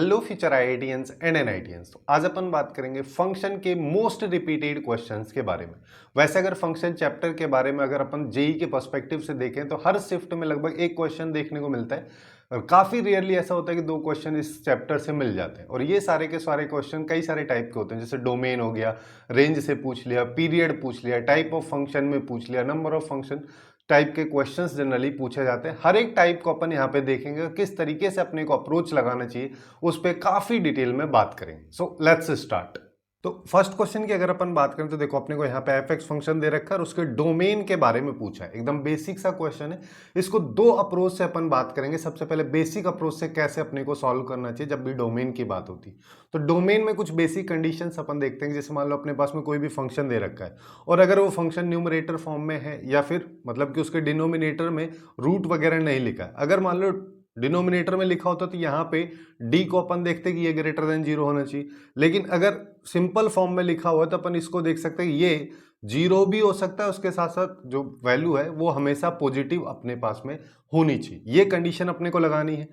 Hello future IITians and NITians. तो आज अपन बात करेंगे फंक्शन के मोस्ट रिपीटेड क्वेश्चंस के बारे में। वैसे अगर फंक्शन चैप्टर के बारे में अगर अपन जेई के पर्सपेक्टिव से देखें तो हर शिफ्ट में लगभग एक क्वेश्चन देखने को मिलता है और काफी रेयरली ऐसा होता है कि दो क्वेश्चन इस चैप्टर से मिल जाते हैं। और ये सारे के सारे क्वेश्चन कई सारे टाइप के होते हैं, जैसे डोमेन हो गया, रेंज से पूछ लिया, पीरियड पूछ लिया, टाइप ऑफ फंक्शन में पूछ लिया, नंबर ऑफ फंक्शन टाइप के क्वेश्चंस जनरली पूछे जाते हैं। हर एक टाइप को अपन यहाँ पे देखेंगे, किस तरीके से अपने को अप्रोच लगाना चाहिए उस पर काफी डिटेल में बात करेंगे। So let's start. तो फर्स्ट क्वेश्चन की अगर अपन बात करें तो देखो अपने को यहाँ पे एफ एक्स फंक्शन दे रखा है और उसके डोमेन के बारे में पूछा है। एकदम बेसिक सा क्वेश्चन है। इसको दो अप्रोच से अपन बात करेंगे। सबसे पहले बेसिक अप्रोच से कैसे अपने को सॉल्व करना चाहिए जब भी डोमेन की बात होती है। तो डोमेन में कुछ बेसिक कंडीशंस अपन देखते हैं। जैसे मान लो अपने पास में कोई भी फंक्शन दे रखा है और अगर वो फंक्शन न्यूमरेटर फॉर्म में है या फिर मतलब कि उसके डिनोमिनेटर में रूट वगैरह नहीं लिखा है। अगर मान लो डिनोमिनेटर में लिखा होता तो यहाँ पे डी को अपन देखते कि ये ग्रेटर देन 0 होना चाहिए, लेकिन अगर सिंपल फॉर्म में लिखा हुआ है तो अपन इसको देख सकते हैं ये 0 भी हो सकता है, उसके साथ साथ जो वैल्यू है वो हमेशा पॉजिटिव अपने पास में होनी चाहिए। ये कंडीशन अपने को लगानी है।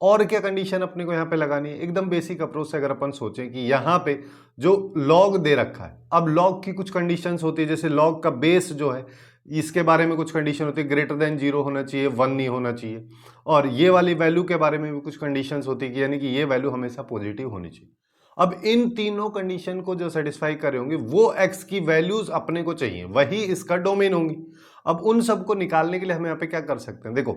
और क्या कंडीशन अपने को यहाँ पे लगानी है? एकदम बेसिक अप्रोच से अगर अपन सोचें कि यहाँ पे जो लॉग दे रखा है, अब लॉग की कुछ कंडीशंस होती है, जैसे लॉग का बेस जो है इसके बारे में कुछ कंडीशन होती है, ग्रेटर देन 0 होना चाहिए, 1 नहीं होना चाहिए। और ये वाली वैल्यू के बारे में भी कुछ कंडीशंस होती है, यानी कि ये वैल्यू हमेशा पॉजिटिव होनी चाहिए। अब इन तीनों कंडीशन को जो सेटिस्फाई कर रहे होंगे वो एक्स की वैल्यूज अपने को चाहिए, वही इसका डोमेन होंगी। अब उन सबको निकालने के लिए हम यहाँ पे क्या कर सकते हैं? देखो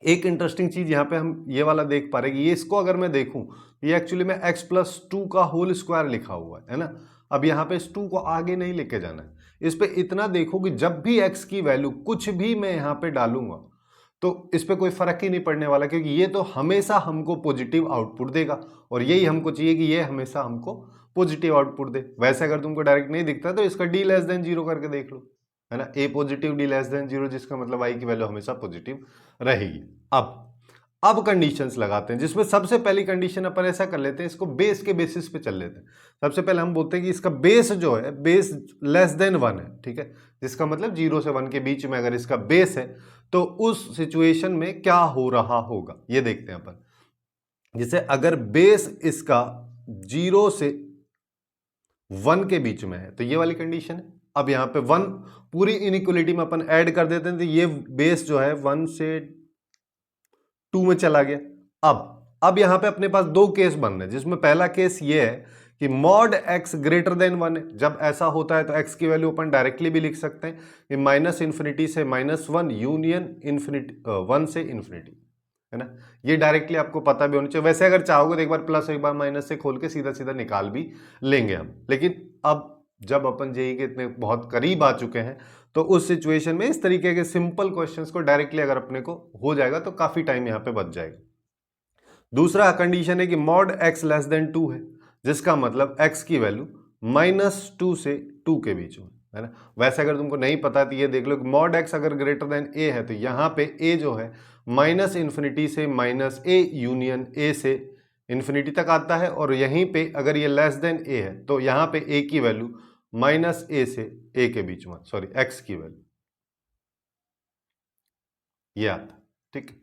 एक इंटरेस्टिंग चीज यहाँ पे हम ये वाला देख पा रहे हैं कि ये इसको अगर मैं देखूं ये एक्चुअली में x+2 का होल स्क्वायर लिखा हुआ है ना। अब यहाँ पे इस 2 को आगे नहीं लेके जाना है, इस पे इतना देखो कि जब भी x की वैल्यू कुछ भी मैं यहाँ पे डालूंगा तो इस पे कोई फर्क ही नहीं पड़ने वाला, क्योंकि ये तो हमेशा हमको पॉजिटिव आउटपुट देगा और यही हमको चाहिए कि ये हमेशा हमको पॉजिटिव आउटपुट दे। वैसे अगर तुमको डायरेक्ट नहीं दिखता तो इसका d<0 करके देख लो, है ना। a पॉजिटिव d<0, जिसका मतलब i की वैल्यू हमेशा पॉजिटिव रहेगी। अब कंडीशंस लगाते हैं, जिसमें सबसे पहली कंडीशन अपन ऐसा कर लेते हैं, इसको बेस के बेसिस पे चल लेते हैं। सबसे पहले हम बोलते हैं कि इसका बेस जो है बेस <1 है, ठीक है। जिसका मतलब 0 से 1 के बीच में अगर इसका बेस है तो उस सिचुएशन में क्या हो रहा होगा ये देखते हैं अपन। जैसे अगर बेस इसका 0 से 1 के बीच में है तो ये वाली कंडीशन है। अब यहाँ पे 1 पूरी इनइक्वलिटी में अपन ऐड कर देते हैं तो ये बेस जो है 1 से 2 में चला गया। अब यहाँ पे अपने पास दो केस बन रहे हैं, जिसमें पहला केस ये है कि मॉड x ग्रेटर देन 1 है। जब ऐसा होता है तो x की वैल्यू अपन डायरेक्टली भी लिख सकते हैं कि -∞ से -1 यूनियन इन्फिनिटी 1 से इन्फिनिटी, है ना। ये डायरेक्टली आपको पता भी होना चाहिए। वैसे अगर चाहोगे तो एक बार प्लस एक बार माइनस से खोल के सीधा सीधा निकाल भी लेंगे हम, लेकिन अब जब अपन जेई के इतने बहुत करीब आ चुके हैं तो उस सिचुएशन में इस तरीके के सिंपल क्वेश्चंस को डायरेक्टली अगर अपने को हो जाएगा तो काफी टाइम यहाँ पे बच जाएगा। दूसरा कंडीशन है कि मॉड x<2 है, जिसका मतलब x की वैल्यू -2 से 2 के बीच में, है ना। वैसे अगर तुमको नहीं पता तो ये देख लो कि मॉड x अगर ग्रेटर देन a है तो यहाँ पे a जो है -∞ से -a यूनियन a से इन्फिनिटी तक आता है, और यहीं पे अगर ये a है तो यहाँ पे a की वैल्यू -a से a के बीच में, सॉरी x की वैल्यू ये आता, ठीक है।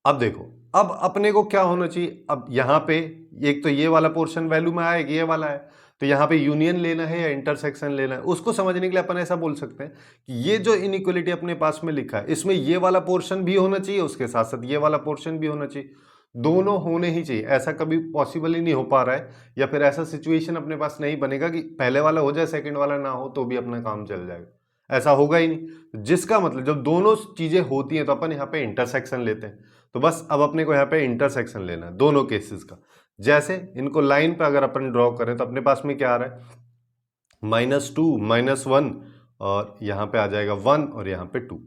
अब देखो अब अपने को क्या होना चाहिए। अब यहाँ पे एक तो ये वाला पोर्शन वैल्यू में आएगा, ये वाला है, तो यहाँ पे यूनियन लेना है या इंटरसेक्शन लेना है, उसको समझने के लिए अपन ऐसा बोल सकते हैं कि ये जो इनइक्वलिटी अपने पास में लिखा है इसमें ये वाला पोर्शन भी होना चाहिए, उसके साथ साथ ये वाला पोर्शन भी होना चाहिए। दोनों होने ही चाहिए। ऐसा कभी पॉसिबल ही नहीं हो पा रहा है, या फिर ऐसा सिचुएशन अपने पास नहीं बनेगा कि पहले वाला हो जाए सेकंड वाला ना हो तो भी अपना काम चल जाएगा, ऐसा होगा ही नहीं। जिसका मतलब जब दोनों चीजें होती हैं तो अपन यहाँ पे इंटरसेक्शन लेते हैं। तो बस अब अपने को यहाँ पे इंटरसेक्शन लेना है दोनों केसेस का। जैसे इनको लाइन पे अगर अपन ड्रॉ करें तो अपने पास में क्या आ रहा है, -2 -1 और यहाँ पे आ जाएगा 1 और यहाँ पे 2।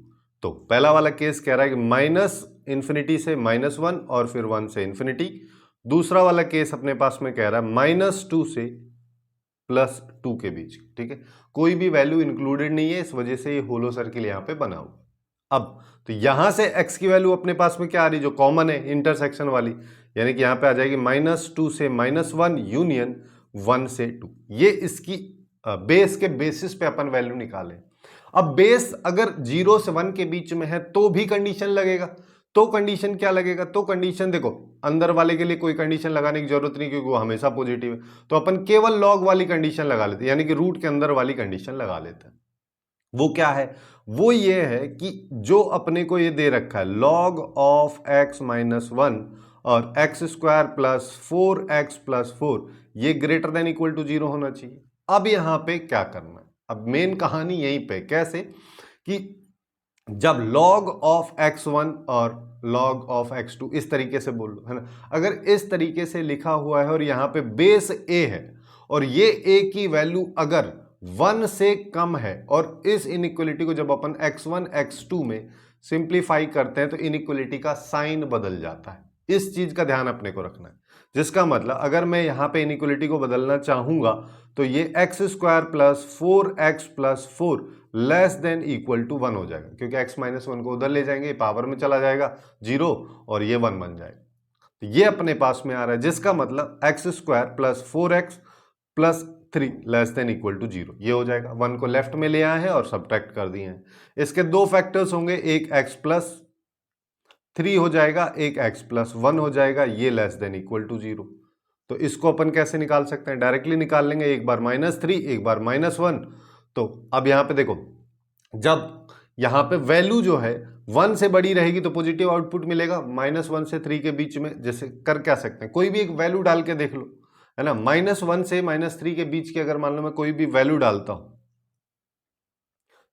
तो पहला वाला केस कह रहा है कि -∞ से -1 और फिर 1 से इन्फिनिटी। दूसरा वाला केस अपने पास में कह रहा है -2 से +2 के बीच, ठीक है। कोई भी वैल्यू इंक्लूडेड नहीं है, इस वजह से ये होलो सर्किल यहाँ पे बना हुआ। अब तो यहां से x की वैल्यू अपने पास में क्या आ रही, जो कॉमन है इंटरसेक्शन वाली, यानी कि यहाँ पे आ जाएगी -2 से -1 यूनियन 1 से 2। ये इसकी बेस के बेसिस पे अपन वैल्यू निकालें। अब बेस अगर 0 से 1 के बीच में है तो भी कंडीशन लगेगा। तो कंडीशन क्या लगेगा, तो कंडीशन देखो अंदर वाले के लिए कोई कंडीशन लगाने की जरूरत नहीं क्योंकि वो हमेशा पॉजिटिव है, तो अपन केवल लॉग वाली कंडीशन लगा लेते हैं, यानी कि रूट के अंदर वाली कंडीशन लगा लेते हैं। वो क्या है, वो ये है कि जो अपने को ये दे रखा है log of x minus one और एक्स स्क्वायर प्लस 4x+4 ये ग्रेटर देन इक्वल टू 0 होना चाहिए। अब यहां पे क्या करना है, अब मेन कहानी यहीं पे, कैसे कि जब log ऑफ x1 और log ऑफ x2 इस तरीके से बोल लो, है ना, अगर इस तरीके से लिखा हुआ है और यहां पे बेस a है और ये a की वैल्यू अगर 1 से कम है और इस इनइक्वलिटी को जब अपन x1 x2 में सिंप्लीफाई करते हैं तो इनइक्वलिटी का साइन बदल जाता है। इस चीज का ध्यान अपने को रखना है, जिसका मतलब अगर मैं यहां पे इनइक्वलिटी को बदलना चाहूंगा तो ये x² plus 4x+4 less than equal to 1 हो जाएगा, क्योंकि x माइनस वन को उधर ले जाएंगे, पावर में चला जाएगा 0 और ये 1 बन जाएगा। तो ये अपने पास में आ रहा है, जिसका मतलब x² plus 4x+3 less than equal to 0 ये हो जाएगा। 1 को लेफ्ट में ले आए हैं और सब्ट्रैक्ट कर दिए हैं। इसके दो फैक्टर्स होंगे, एक x+3 हो जाएगा, एक x+1 हो जाएगा, ये लेस देन इक्वल टू 0। तो इसको अपन कैसे निकाल सकते हैं, डायरेक्टली निकाल लेंगे, एक बार -3 एक बार -1। तो अब यहां पे देखो, जब यहां पे वैल्यू जो है 1 से बड़ी रहेगी तो पॉजिटिव आउटपुट मिलेगा। -1 से 3 के बीच में जैसे कर क्या सकते हैं, कोई भी एक वैल्यू डाल के देख लो, है ना। -1 से -3 के बीच की अगर मान लो मैं कोई भी वैल्यू डालता हूं,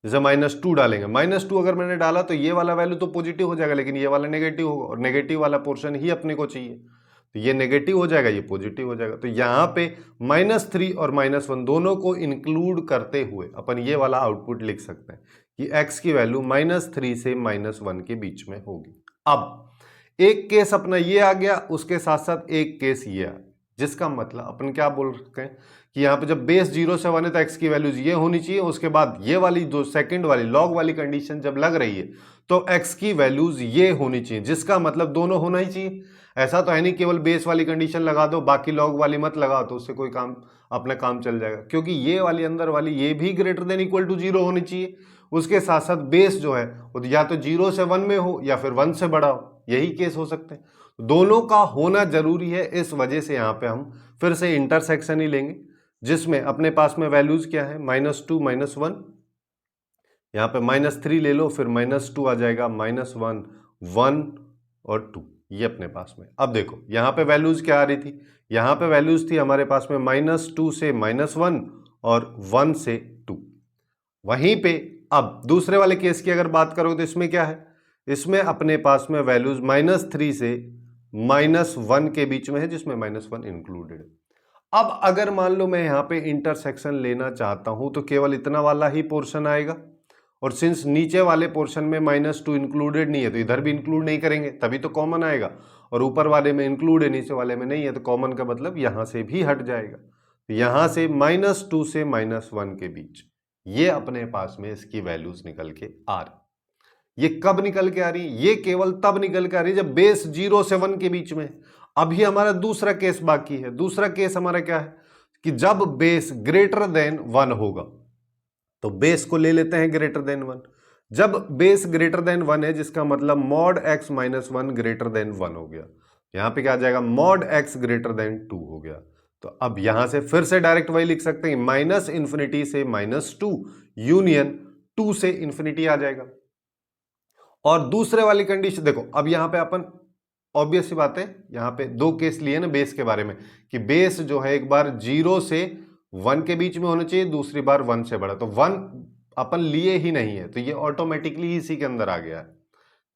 जैसे -2 डालेंगे, -2 अगर मैंने डाला तो ये वाला वैल्यू तो पॉजिटिव हो जाएगा, लेकिन ये वाला नेगेटिव होगा और नेगेटिव वाला पोर्शन ही अपने को चाहिए, तो ये नेगेटिव हो जाएगा, ये पॉजिटिव हो जाएगा। तो यहां पे -3 और -1 दोनों को इंक्लूड करते हुए अपन ये वाला आउटपुट लिख सकते हैं कि x की वैल्यू -3 से -1 के बीच में होगी। अब एक केस अपना ये आ गया, उसके साथ साथ एक केस ये आ, जिसका मतलब अपन क्या बोल सकते हैं कि यहाँ पे जब बेस 0 से 1 है तो x की वैल्यूज ये होनी चाहिए, उसके बाद ये वाली जो सेकंड वाली लॉग वाली कंडीशन जब लग रही है तो x की वैल्यूज ये होनी चाहिए, जिसका मतलब दोनों होना ही चाहिए। ऐसा तो है नहीं केवल बेस वाली कंडीशन लगा दो बाकी लॉग वाली मत लगाओ तो उससे कोई काम अपना काम चल जाएगा, क्योंकि ये वाली अंदर वाली ये भी ग्रेटर देन इक्वल टू 0 होनी चाहिए। उसके साथ साथ बेस जो है वो या तो 0 से 1 में हो या फिर 1 से बड़ा हो, यही केस हो सकते हैं। दोनों का होना जरूरी है, इस वजह से यहाँ पे हम फिर से इंटरसेक्शन ही लेंगे, जिसमें अपने पास में वैल्यूज क्या है, -2 -1, यहाँ पे -3 ले लो, फिर -2 आ जाएगा, -1 1 और 2, ये अपने पास में। अब देखो यहाँ पे वैल्यूज क्या आ रही थी, यहाँ पे वैल्यूज थी हमारे पास में -2 से -1 और 1 से 2। वहीं पे अब दूसरे वाले केस की अगर बात करोगे तो इसमें क्या है, इसमें अपने पास में वैल्यूज -3 से -1 के बीच में है, जिसमें -1 इंक्लूडेड है। अब अगर मान लो मैं यहाँ पे इंटरसेक्शन लेना चाहता हूं तो केवल इतना वाला ही पोर्शन आएगा, और सिंस नीचे वाले पोर्शन में -2 इंक्लूडेड नहीं है तो इधर भी इंक्लूड नहीं करेंगे, तभी तो कॉमन आएगा, और ऊपर वाले में इंक्लूड है नीचे वाले में नहीं है तो कॉमन का मतलब यहां से भी हट जाएगा। तो यहां से -2 से -1 के बीच ये अपने पास में इसकी वैल्यूज निकल के आ रही। ये कब निकल के आ रही, ये केवल तब निकल के आ रही जब बेस 0 से 1 के बीच में। अभी हमारा दूसरा केस बाकी है। दूसरा केस हमारा क्या है कि जब बेस ग्रेटर देन 1 होगा, तो बेस को ले लेते हैं ग्रेटर देन 1। जब बेस ग्रेटर देन 1 है, जिसका मतलब मॉड x - 1 ग्रेटर देन 1 हो गया, यहां पे क्या आ जाएगा, मॉड x ग्रेटर देन 2 हो गया। तो अब यहां से फिर से डायरेक्ट वही लिख सकते हैं, -∞ से -2 यूनियन 2 से इंफिनिटी आ जाएगा। और दूसरे वाली कंडीशन देखो, अब यहां पे अपन ऑब्वियस सी बात है, यहां पे दो केस लिए ना बेस के बारे में, कि बेस जो है एक बार 0 से 1 के बीच में होना चाहिए, दूसरी बार 1 से बड़ा, तो 1 अपन लिए ही नहीं है तो ये ऑटोमेटिकली इसी के अंदर आ गया है।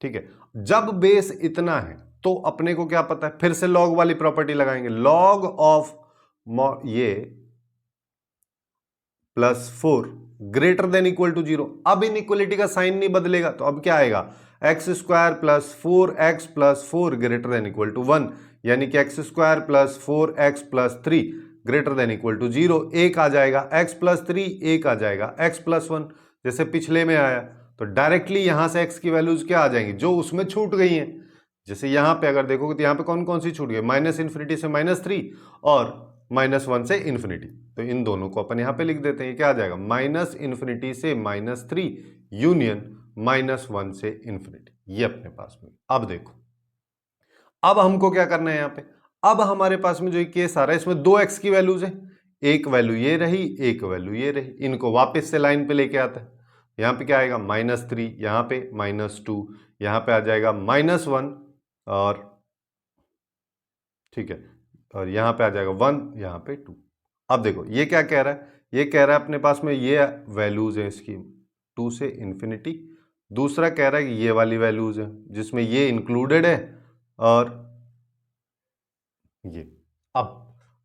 ठीक है, जब बेस इतना है तो अपने को क्या पता है, फिर से लॉग वाली प्रॉपर्टी लगाएंगे, लॉग ऑफ ये +4 ग्रेटर देन इक्वल टू 0। अब इनइक्वलिटी का साइन नहीं बदलेगा, तो अब क्या आएगा, x² + 4x+4 greater than equal to 1, यानी कि x² + 4x+3 greater than equal to 0। एक आ जाएगा x+3, एक आ जाएगा x+1, जैसे पिछले में आया। तो डायरेक्टली यहां से x की वैल्यूज क्या आ जाएंगी, जो उसमें छूट गई हैं। जैसे यहां पे अगर देखोगे तो यहां पे कौन कौन सी छूट गई, -∞ से -3 और -1 से इन्फिनिटी, तो इन दोनों को अपन यहां पे लिख देते हैं। क्या आ जाएगा, -∞ से -3 यूनियन -1 से इन्फिनिटी, ये अपने पास में। अब देखो, अब हमको क्या करना है यहाँ पे, अब हमारे पास में जो केस आ रहा है इसमें दो एक्स की वैल्यूज है, एक वैल्यू ये रही, एक वैल्यू ये रही, इनको वापस से लाइन पे लेके आता है। यहाँ पे क्या आएगा -3, यहाँ पे -2, यहाँ पे आ जाएगा -1 और ठीक है, और यहाँ पे आ जाएगा 1, यहाँ पे 2। अब देखो ये क्या कह रहा है, ये कह रहा है अपने पास में ये वैल्यूज है इसकी 2 से इन्फिनिटी, दूसरा कह रहा है कि ये वाली वैल्यूज है जिसमें ये इंक्लूडेड है और ये। अब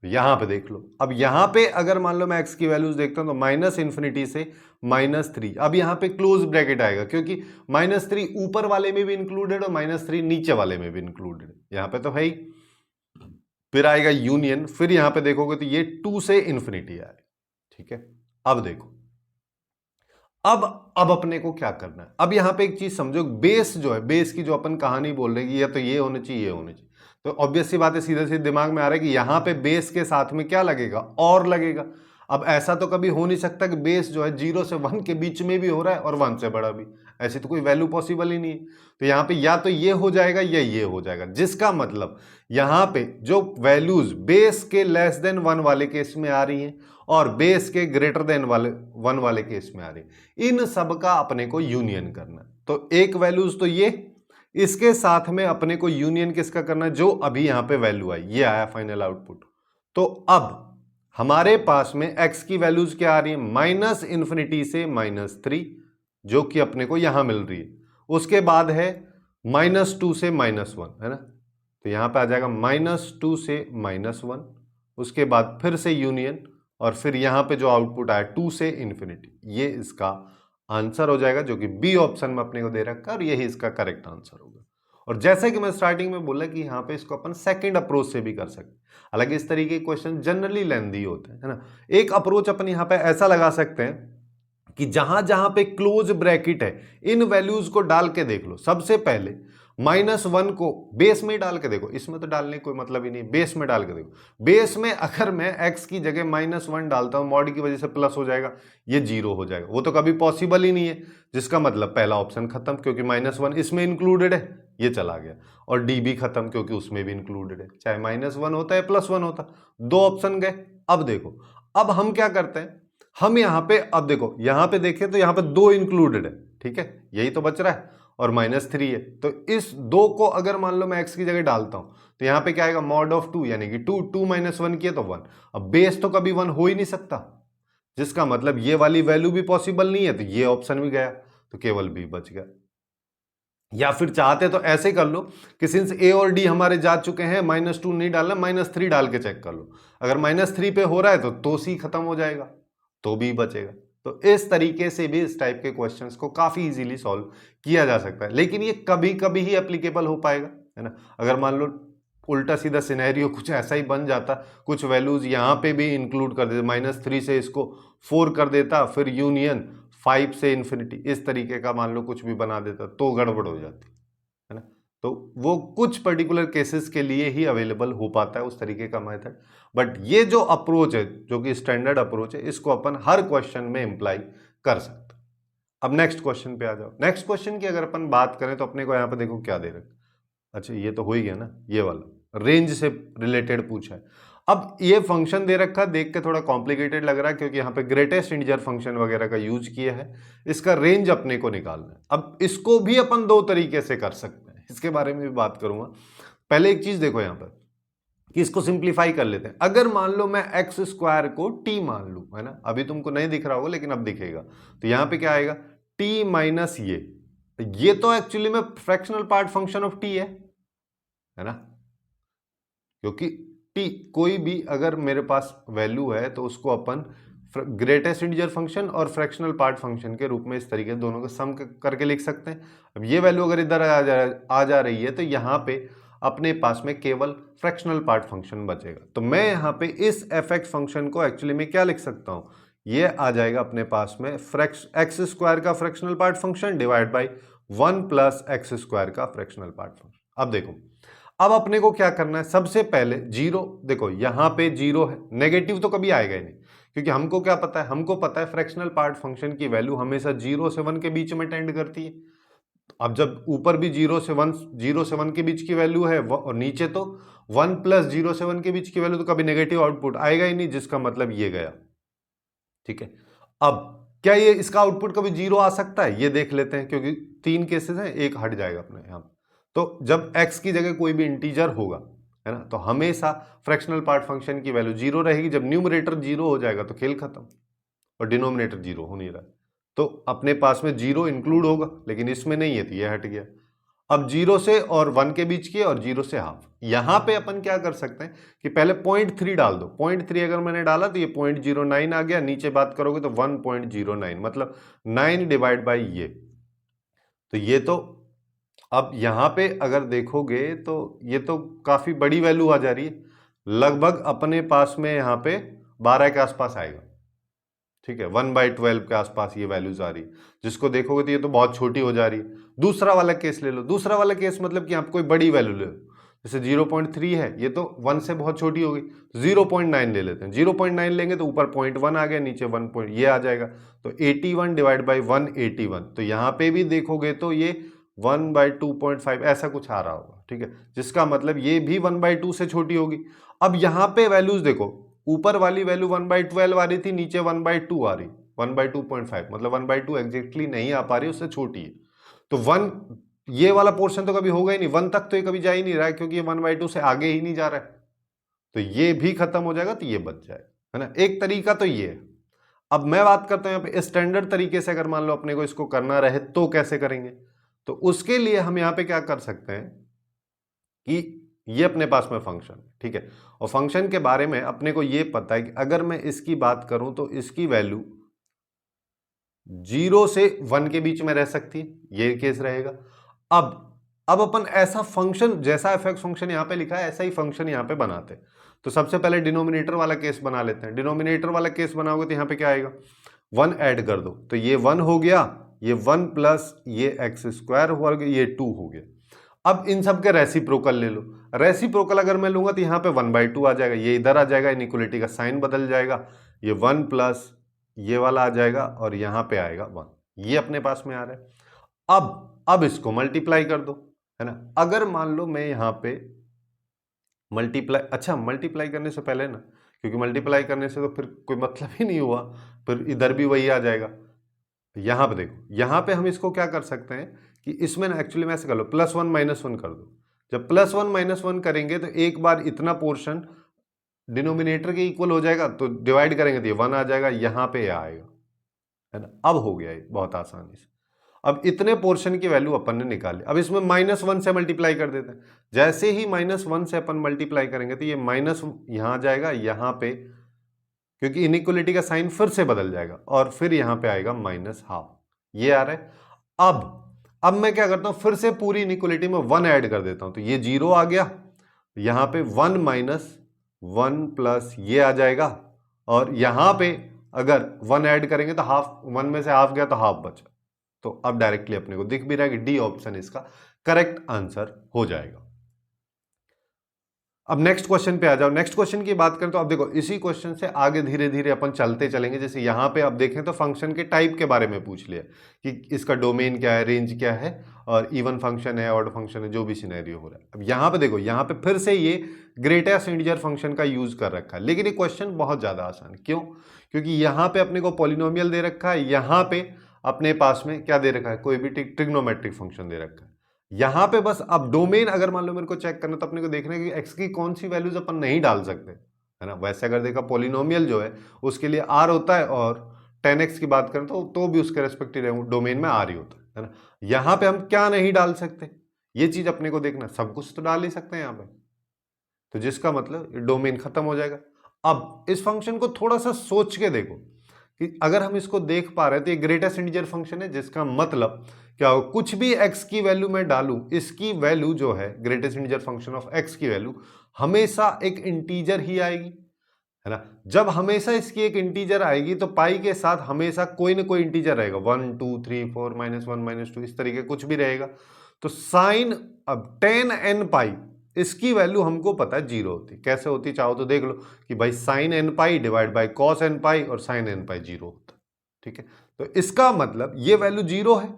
यहां पे देख लो, अब यहां पे अगर मान लो मैं x की वैल्यूज देखता हूं तो -∞ से -3, अब यहां पे क्लोज ब्रैकेट आएगा क्योंकि -3 ऊपर वाले में भी इंक्लूडेड और -3 नीचे वाले में भी इंक्लूडेड, यहां पे तो है ही। फिर आएगा यूनियन, फिर यहां पे देखोगे तो ये 2 से इन्फिनिटी आए, ठीक है। अब देखो, अब अपने को क्या करना है, अब यहां पे एक चीज समझो, बेस जो है, बेस की जो अपन कहानी बोल रहे हैं कि या तो ये होने चाहिए, ये होने चाहिए, तो ऑब्वियस सी बात है, सीधे सीधे दिमाग में आ रहा है कि यहां पे बेस के साथ में क्या लगेगा, और लगेगा। अब ऐसा तो कभी हो नहीं सकता कि बेस जो है 0 से 1 के बीच में भी हो रहा है और 1 से बड़ा भी, ऐसी तो कोई वैल्यू पॉसिबल ही नहीं है। तो यहां पे या तो ये हो जाएगा या ये हो जाएगा, जिसका मतलब यहां पे जो वैल्यूज बेस के लेस देन 1 वाले केस में आ रही हैं और बेस के ग्रेटर देन 1 वाले केस में आ रही है, इन सब का अपने को यूनियन करना है। तो एक वैल्यूज तो ये, इसके साथ में अपने को यूनियन किसका करना है, जो अभी यहां पे वैल्यू आई, ये आया फाइनल आउटपुट। तो अब हमारे पास में x की वैल्यूज क्या आ रही है, -∞ से -3, जो कि अपने को यहां मिल रही है। उसके बाद है -2 से -1, है ना, तो यहां पे आ जाएगा -2 से -1, उसके बाद फिर से यूनियन, और फिर यहां पे जो आउटपुट आया 2 से इन्फिनिटी, ये इसका आंसर हो जाएगा, जो कि बी ऑप्शन में अपने को दे रखा है और यही इसका करेक्ट आंसर होगा। और जैसे कि मैं स्टार्टिंग में बोला कि यहाँ पे इसको अपन सेकंड अप्रोच से भी कर सकते हैं, हालांकि इस तरीके के क्वेश्चन जनरली लेंदी होते हैं, है ना। एक अप्रोच अपन यहाँ पे ऐसा लगा सकते हैं कि जहां जहां पे क्लोज ब्रैकेट है, इन वैल्यूज को डाल के देख लो। सबसे पहले -1 को बेस में डाल के देखो, इसमें तो डालने कोई मतलब ही नहीं, बेस में डाल के देखो। बेस में अगर मैं x की जगह -1 डालता हूं, मॉड की वजह से प्लस हो जाएगा, ये 0 हो जाएगा, वो तो कभी पॉसिबल ही नहीं है, जिसका मतलब पहला ऑप्शन खत्म, क्योंकि -1 इसमें इंक्लूडेड है, ये चला गया, और डी भी खत्म क्योंकि उसमें भी इंक्लूडेड है, चाहे -1 होता है +1 होता, दो ऑप्शन गए। अब देखो, अब हम क्या करते हैं, हम यहां पे, अब देखो यहां पे देखें तो यहां पे 2 इंक्लूडेड है, ठीक है, यही तो बच रहा है, और -3 है, तो इस 2 को अगर मान लो मैं x की जगह डालता हूं तो यहां पे क्या आएगा, मॉड ऑफ 2, यानी कि 2 2 -1 किया तो 1। अब बेस तो कभी 1 हो ही नहीं सकता, जिसका मतलब ये वाली वैल्यू भी पॉसिबल नहीं है, तो ये ऑप्शन भी गया, तो केवल बी बच गया। या फिर चाहते तो ऐसे कर लो कि सिंस ए और डी हमारे जा चुके हैं, -2 नहीं डालना, -3 डाल के चेक कर लो, अगर -3 पे हो रहा है तो सी खत्म हो जाएगा, तो बी बचेगा। तो इस तरीके से भी इस टाइप के क्वेश्चंस को काफी इजीली सॉल्व किया जा सकता है, लेकिन ये कभी कभी ही एप्लीकेबल हो पाएगा, है ना। अगर मान लो उल्टा सीधा सिनेरियो कुछ ऐसा ही बन जाता, कुछ वैल्यूज यहाँ पे भी इंक्लूड कर देते, -3 से इसको 4 कर देता, फिर यूनियन 5 से इन्फिनिटी, इस तरीके का मान लो कुछ भी बना देता, तो गड़बड़ हो जाती, है ना। तो वो कुछ पर्टिकुलर केसेस के लिए ही अवेलेबल हो पाता है उस तरीके का मेथड, बट ये जो अप्रोच है, जो कि स्टैंडर्ड अप्रोच है, इसको अपन हर क्वेश्चन में इम्प्लाई कर सकते हैं। अब नेक्स्ट क्वेश्चन पे आ जाओ। नेक्स्ट क्वेश्चन की अगर अपन बात करें तो अपने को यहाँ पे देखो क्या दे रखा, अच्छा ये तो हो ही गया ना, ये वाला रेंज से रिलेटेड पूछा है। अब ये फंक्शन दे रखा, देख के थोड़ा कॉम्प्लिकेटेड लग रहा है, क्योंकि यहाँ पे ग्रेटेस्ट इंटीजर फंक्शन वगैरह का यूज किया है, इसका रेंज अपने को निकालना है। अब इसको भी अपन दो तरीके से कर सकते हैं, इसके बारे में भी बात करूंगा। पहले एक चीज देखो यहाँ पर कि इसको सिंप्लीफाई कर लेते हैं। अगर मान लो मैं x² को t मान लू, है ना, अभी तुमको नहीं दिख रहा होगा लेकिन अब दिखेगा, तो यहाँ पे क्या आएगा, t माइनस ये तो एक्चुअली में fractional part function of t है ना, क्योंकि t कोई भी अगर मेरे पास वैल्यू है तो उसको अपन ग्रेटेस्ट इंटीजर फंक्शन और फ्रैक्शनल पार्ट फंक्शन के रूप में इस तरीके दोनों को सम करके लिख सकते हैं। अब ये वैल्यू अगर इधर आ जा रही है तो यहाँ पे अपने पास में केवल फ्रैक्शनल पार्ट फंक्शन बचेगा। तो मैं यहाँ पे इस f(x) फंक्शन को एक्चुअली में क्या लिख सकता हूँ, ये आ जाएगा अपने पास में x² का fractional part function divide by 1 plus x² का फ्रैक्शनल पार्ट फंक्शन। अब देखो, अब अपने को क्या करना है, सबसे पहले 0, देखो यहाँ पे 0 है, नेगेटिव तो कभी आएगा ही नहीं, क्योंकि हमको क्या पता है, हमको पता है फ्रैक्शनल पार्ट फंक्शन की वैल्यू हमेशा 0 से 1 के बीच में टेंड करती है। अब जब ऊपर भी 0 से 1 के बीच की वैल्यू है और नीचे तो 1 + 0 से 1 के बीच की वैल्यू, तो कभी नेगेटिव आउटपुट आएगा ही नहीं, जिसका मतलब ये गया। ठीक है, अब क्या ये इसका आउटपुट कभी 0 आ सकता है, ये देख लेते हैं, क्योंकि 3 केसेस हैं, एक हट जाएगा अपने यहां। तो जब x की जगह कोई भी इंटीजर होगा, है ना, तो हमेशा फ्रैक्शनल पार्ट फंक्शन की वैल्यू 0 रहेगी। जब न्यूमरेटर 0 हो जाएगा तो खेल खत्म, और डिनोमिनेटर 0 हो नहीं रहा है, तो अपने पास में 0 इंक्लूड होगा, लेकिन इसमें नहीं है, तो ये हट गया। अब 0 से और 1 के बीच की, और 0 से हाफ। यहां पे अपन क्या कर सकते हैं कि पहले 0.3 डाल दो। 0.3 अगर मैंने डाला तो ये 0.09 आ गया, नीचे बात करोगे तो 1.09, मतलब 9 डिवाइड बाई ये। तो ये तो अब यहां पे अगर देखोगे तो ये तो काफी बड़ी वैल्यू आ जा रही है, लगभग अपने पास में यहां पे 12 के आसपास आएगा। ठीक है, 1/12 के आसपास ये वैल्यूज आ रही है, जिसको देखोगे तो ये तो बहुत छोटी हो जा रही है। दूसरा वाला केस ले लो। दूसरा वाला केस मतलब कि आप कोई बड़ी वैल्यू ले लो, जैसे 0.3 है, ये तो 1 से बहुत छोटी होगी, 0.9 ले लेते हैं। 0.9 लेंगे तो ऊपर 0.1 आ गया, नीचे 1 पॉइंट ये आ जाएगा, तो 81 डिवाइड बाई 181। तो यहाँ पे भी देखोगे तो ये 1/2.5 ऐसा कुछ आ रहा होगा। ठीक है, जिसका मतलब ये भी 1/2 से छोटी होगी। अब यहाँ पे वैल्यूज देखो, ऊपर वाली वैल्यू 1/12 आ रही थी, नीचे 1/2 आ रही, 1/2.5, मतलब 1/2 एग्जैक्टली नहीं आ पा रही, उससे छोटी है। तो 1, ये वाला पोर्शन तो कभी होगा ही नहीं, 1 तक तो ये कभी जा ही नहीं रहा है, क्योंकि ये 1/2 से आगे ही नहीं जा रहा है, तो ये भी खत्म हो जाएगा, तो ये बच जाएगा, है ना। एक तरीका तो ये है। अब मैं बात करता हूं यहाँ पे स्टैंडर्ड तरीके से, अगर मान लो अपने को इसको करना रहे तो कैसे करेंगे। तो उसके लिए हम यहाँ पे क्या कर सकते हैं कि ये अपने पास में फंक्शन, ठीक है, और फंक्शन के बारे में अपने को ये पता है कि अगर मैं इसकी बात करूं तो इसकी वैल्यू 0 से 1 के बीच में रह सकती है, ये केस रहेगा। अब अपन ऐसा फंक्शन, जैसा एफ फंक्शन यहां पे लिखा है ऐसा ही फंक्शन यहां पे बनाते हैं। तो सबसे पहले डिनोमिनेटर वाला केस बना लेते हैं। डिनोमिनेटर वाला केस बनाओगे तो यहां पे क्या आएगा, 1 ऐड कर दो, तो ये 1 हो गया, ये 1 प्लस ये x² हो गया, ये 2 हो गया। अब इन सब के रेसिप्रोकल ले लो। रेसिप्रोकल अगर मैं लूंगा तो यहाँ पे 1/2 आ जाएगा, ये इधर आ जाएगा, इनइक्वलिटी का साइन बदल जाएगा, ये 1 प्लस ये वाला आ जाएगा, और यहाँ पे आएगा 1, ये अपने पास में आ रहा है। अब इसको मल्टीप्लाई कर दो, है ना। अगर मान लो मैं यहाँ पे मल्टीप्लाई, अच्छा मल्टीप्लाई करने से पहले ना, क्योंकि मल्टीप्लाई करने से तो फिर कोई मतलब ही नहीं हुआ, फिर इधर भी वही आ जाएगा। यहां पे देखो, यहां पे हम इसको क्या कर सकते हैं कि इसमें ना एक्चुअली में ऐसे कर लो, +1 -1 कर दो। जब +1 -1 करेंगे तो एक बार इतना पोर्शन डिनोमिनेटर के इक्वल हो जाएगा, तो डिवाइड करेंगे तो ये 1 आ जाएगा, यहां पे आएगा, है ना। अब हो गया ये बहुत आसानी से। अब इतने पोर्शन की वैल्यू अपन ने निकाली, अब इसमें -1 से मल्टीप्लाई कर देते हैं। जैसे ही -1 से अपन मल्टीप्लाई करेंगे तो ये माइनस यहां आ जाएगा, यहां पे क्योंकि इनइक्वलिटी का साइन फिर से बदल जाएगा, और फिर यहां पे आएगा -½ ये आ रहा है। अब मैं क्या करता हूं, फिर से पूरी इनइक्वलिटी में 1 ऐड कर देता हूं, तो ये 0 आ गया, यहां पे 1 - 1 प्लस ये आ जाएगा, और यहां पे अगर 1 ऐड करेंगे तो हाफ, 1 में से हाफ गया तो हाफ बचा। तो अब डायरेक्टली अपने को दिख भी रहा है कि डी ऑप्शन इसका करेक्ट आंसर हो जाएगा। अब नेक्स्ट क्वेश्चन पे आ जाओ। नेक्स्ट क्वेश्चन की बात करें तो अब देखो, इसी क्वेश्चन से आगे धीरे धीरे अपन चलते चलेंगे। जैसे यहाँ पे अब देखें तो फंक्शन के टाइप के बारे में पूछ लिया कि इसका डोमेन क्या है, रेंज क्या है, और इवन फंक्शन है, ऑड फंक्शन है, जो भी सिनेरियो हो रहा है। अब यहाँ पे देखो, यहाँ पे फिर से ये ग्रेटेस्ट इंटीजर फंक्शन का यूज कर रखा है, लेकिन ये क्वेश्चन बहुत ज्यादा आसान है। क्यों? क्योंकि यहाँ पे अपने को पॉलिनोमियल दे रखा है, यहाँ पे अपने पास में क्या दे रखा है, कोई भी ट्रिग्नोमेट्रिक फंक्शन दे रखा है। यहां पे बस अब डोमेन अगर मान लो मेरे को चेक करना, तो अपने को देखना है कि एक्स की कौन सी वैल्यूज अपन नहीं डाल सकते, है ना। वैसे अगर देखा पॉलिनोमियल जो है उसके लिए आर होता है, और 10x की बात करें तो भी उसके रेस्पेक्टिव डोमेन में आर ही होता है ना। यहां पे हम क्या नहीं डाल सकते, ये चीज अपने को देखना। सब कुछ तो डाल ही सकते हैं यहाँ पे, तो जिसका मतलब डोमेन खत्म हो जाएगा। अब इस फंक्शन को थोड़ा सा सोच के देखो कि अगर हम इसको देख पा रहे हैं तो ये ग्रेटेस्ट इंटीजर फंक्शन है, जिसका मतलब क्या हो, कुछ भी x की वैल्यू मैं डालूं, इसकी वैल्यू जो है greatest integer function of x की वैल्यू हमेशा एक इंटीजर ही आएगी, है ना। जब हमेशा इसकी एक इंटीजर आएगी तो पाई के साथ हमेशा कोई ना कोई इंटीजर रहेगा, 1 2 3 4 -1 -2 इस तरीके कुछ भी रहेगा। तो साइन, अब 10n पाई इसकी वैल्यू हमको पता है 0 होती। कैसे होती चाहो तो देख लो कि भाई sin n pi divide by cos n पाई और sin n पाई 0 होता। ठीक है, तो इसका मतलब ये वैल्यू 0 है।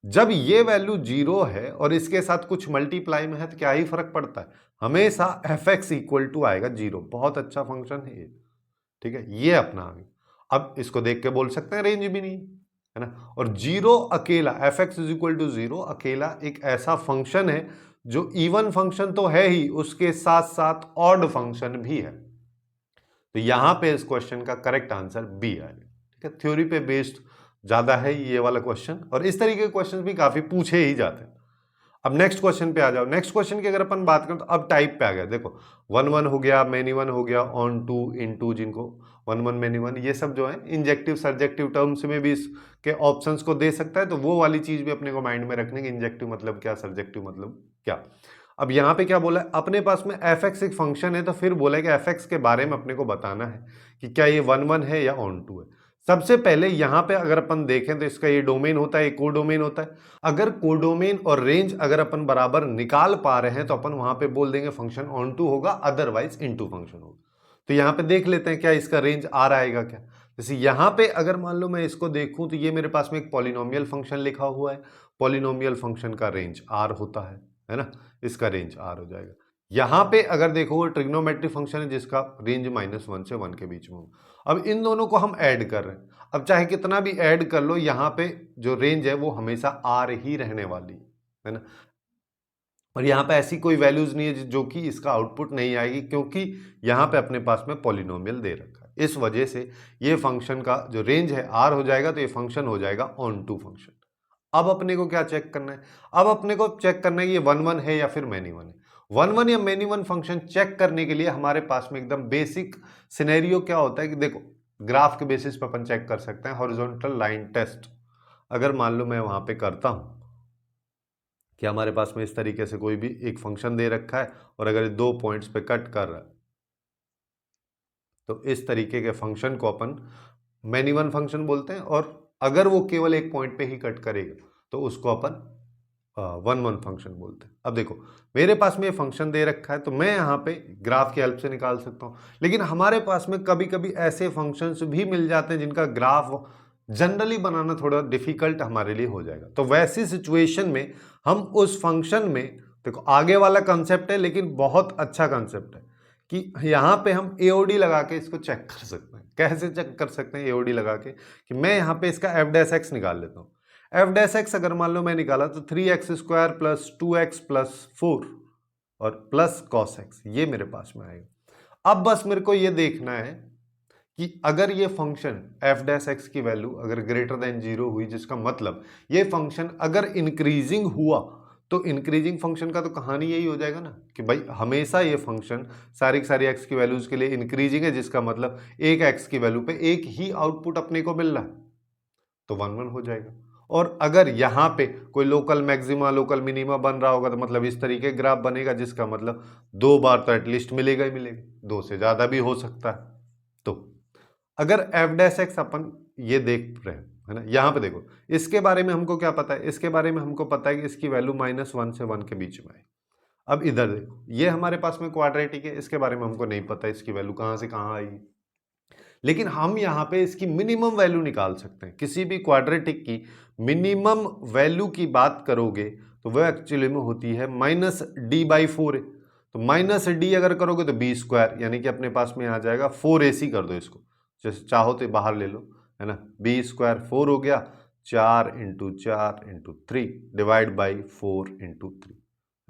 जब ये वैल्यू 0 है और इसके साथ कुछ मल्टीप्लाई में है तो क्या ही फर्क पड़ता है, हमेशा एफ एक्स इक्वल टू आएगा 0। बहुत अच्छा फंक्शन है ये, ठीक है, ये अपना आ गया। अब इसको देख के बोल सकते हैं रेंज भी नहीं है ना। और 0 अकेला, f x is equal to 0 अकेला एक ऐसा फंक्शन है जो इवन फंक्शन तो है ही, उसके साथ साथ ऑड फंक्शन भी है। तो यहां पे इस क्वेश्चन का करेक्ट आंसर बी आएगा, ठीक है। थ्योरी पे बेस्ड ज्यादा है ये वाला क्वेश्चन, और इस तरीके के क्वेश्चन भी काफी पूछे ही जाते हैं। अब नेक्स्ट क्वेश्चन पे आ जाओ। नेक्स्ट क्वेश्चन की अगर अपन बात करें तो अब टाइप पे आ गया। देखो 1 1 हो गया, मैनी 1 हो गया, ऑन टू, इन टू, जिनको 1 1 मैनी 1, ये सब जो है इंजेक्टिव सर्जेक्टिव टर्म्स में भी इसके ऑप्शंस को दे सकता है। तो वो वाली चीज भी अपने को माइंड में रखने की, इंजेक्टिव मतलब क्या, सर्जेक्टिव मतलब क्या। अब यहाँ पे क्या बोला है, अपने पास में एफ एक्स एक फंक्शन है, तो फिर बोला है कि एफ एक्स के बारे में अपने को बताना है कि क्या ये 1 1 है या ऑन टू है। सबसे पहले यहाँ पे अगर अपन देखें तो इसका ये डोमेन होता है, ये कोडोमेन होता है। अगर कोडोमेन और रेंज अगर अपन बराबर निकाल पा रहे हैं तो अपन वहां पे बोल देंगे फंक्शन ऑन टू होगा, अदरवाइज इनटू फंक्शन होगा। तो यहाँ पे देख लेते हैं क्या इसका रेंज आर आएगा क्या। जैसे यहाँ पे अगर मान लो मैं इसको देखूं तो ये मेरे पास में एक पॉलिनोमियल फंक्शन लिखा हुआ है, पॉलिनोमियल फंक्शन का रेंज आर होता है ना, इसका रेंज आर हो जाएगा। यहां पे अगर देखो वो ट्रिग्नोमेट्रिक फंक्शन है जिसका रेंज -1 से 1 के बीच में हो। अब इन दोनों को हम ऐड कर रहे हैं, अब चाहे कितना भी ऐड कर लो यहाँ पे जो रेंज है वो हमेशा आर ही रहने वाली है ना। और यहाँ पे ऐसी कोई वैल्यूज नहीं है जो कि इसका आउटपुट नहीं आएगी, क्योंकि यहाँ पे अपने पास में पॉलिनोमियल दे रखा है। इस वजह से ये फंक्शन का जो रेंज है आर हो जाएगा, तो ये फंक्शन हो जाएगा ऑन टू फंक्शन। अब अपने को क्या चेक करना है, अब अपने को चेक करना है ये 1 1 है या फिर मैनी 1 है। 1 1 या मैनी 1 फंक्शन चेक करने के लिए हमारे पास में एकदम बेसिक सिनेरियो क्या होता है कि देखो ग्राफ के बेसिस पर अपन चेक कर सकते हैं। हॉरिजॉन्टल लाइन टेस्ट अगर मान लो मैं वहां पे करता हूं कि हमारे पास में इस तरीके से कोई भी एक फंक्शन दे रखा है और अगर 2 पॉइंट्स पे कट कर रहा है, तो इस तरीके के फंक्शन को अपन मैनी 1 फंक्शन बोलते हैं। और अगर वो केवल एक पॉइंट पे ही कट करेगा तो उसको अपन 1 1 फंक्शन बोलते हैं। अब देखो मेरे पास में ये फंक्शन दे रखा है तो मैं यहाँ पे ग्राफ की हेल्प से निकाल सकता हूँ, लेकिन हमारे पास में कभी कभी ऐसे फंक्शंस भी मिल जाते हैं जिनका ग्राफ जनरली बनाना थोड़ा डिफिकल्ट हमारे लिए हो जाएगा। तो वैसी सिचुएशन में हम उस फंक्शन में, देखो आगे वाला कंसेप्ट है लेकिन बहुत अच्छा कंसेप्ट है कि यहाँ पे हम एओडी लगा के इसको चेक कर सकते हैं। कैसे चेक कर सकते हैं एओडी लगा के, कि मैं यहाँ पे इसका एफ डैश एक्स निकाल लेता हूँ। एफ डैश एक्स अगर मान लो मैं निकाला तो 3x² प्लस 2x प्लस 4 और प्लस कॉस एक्स, ये मेरे पास में आएगा। अब बस मेरे को ये देखना है कि अगर ये फंक्शन एफ डैश एक्स की वैल्यू अगर ग्रेटर देन 0 हुई, जिसका मतलब ये फंक्शन अगर इंक्रीजिंग हुआ, तो इंक्रीजिंग फंक्शन का तो कहानी यही हो जाएगा ना कि भाई हमेशा ये फंक्शन सारी एक्स की वैल्यूज के लिए इंक्रीजिंग है, जिसका मतलब एक एक्स की वैल्यू पे एक ही आउटपुट अपने को मिल रहा है, तो 1 1 हो जाएगा। और अगर यहाँ पे कोई लोकल मैक्सिमा लोकल मिनिमा बन रहा होगा तो मतलब इस तरीके ग्राफ बनेगा, जिसका मतलब 2 बार तो एटलीस्ट मिलेगा ही मिलेगा, 2 से ज्यादा भी हो सकता है। तो अगर एफ डैश एक्स अपन ये देख रहे हैं है ना, यहाँ पे देखो इसके बारे में हमको क्या पता है, इसके बारे में हमको पता है कि इसकी वैल्यू -1 से 1 के बीच में है। अब इधर देखो ये हमारे पास में क्वाड्रेटिक है, इसके बारे में हमको नहीं पता इसकी वैल्यू कहाँ से कहाँ आई, लेकिन हम यहाँ पे इसकी मिनिमम वैल्यू निकाल सकते हैं। किसी भी क्वाड्रेटिक की मिनिमम वैल्यू की बात करोगे तो वह एक्चुअली में होती है -d/4 है। तो -d अगर करोगे तो b², यानी कि अपने पास में आ जाएगा 4ac कर दो इसको, जैसे चाहो तो बाहर ले लो है ना। b² 4 हो गया, 4 × 4 × 3 डिवाइड बाई 4 × 3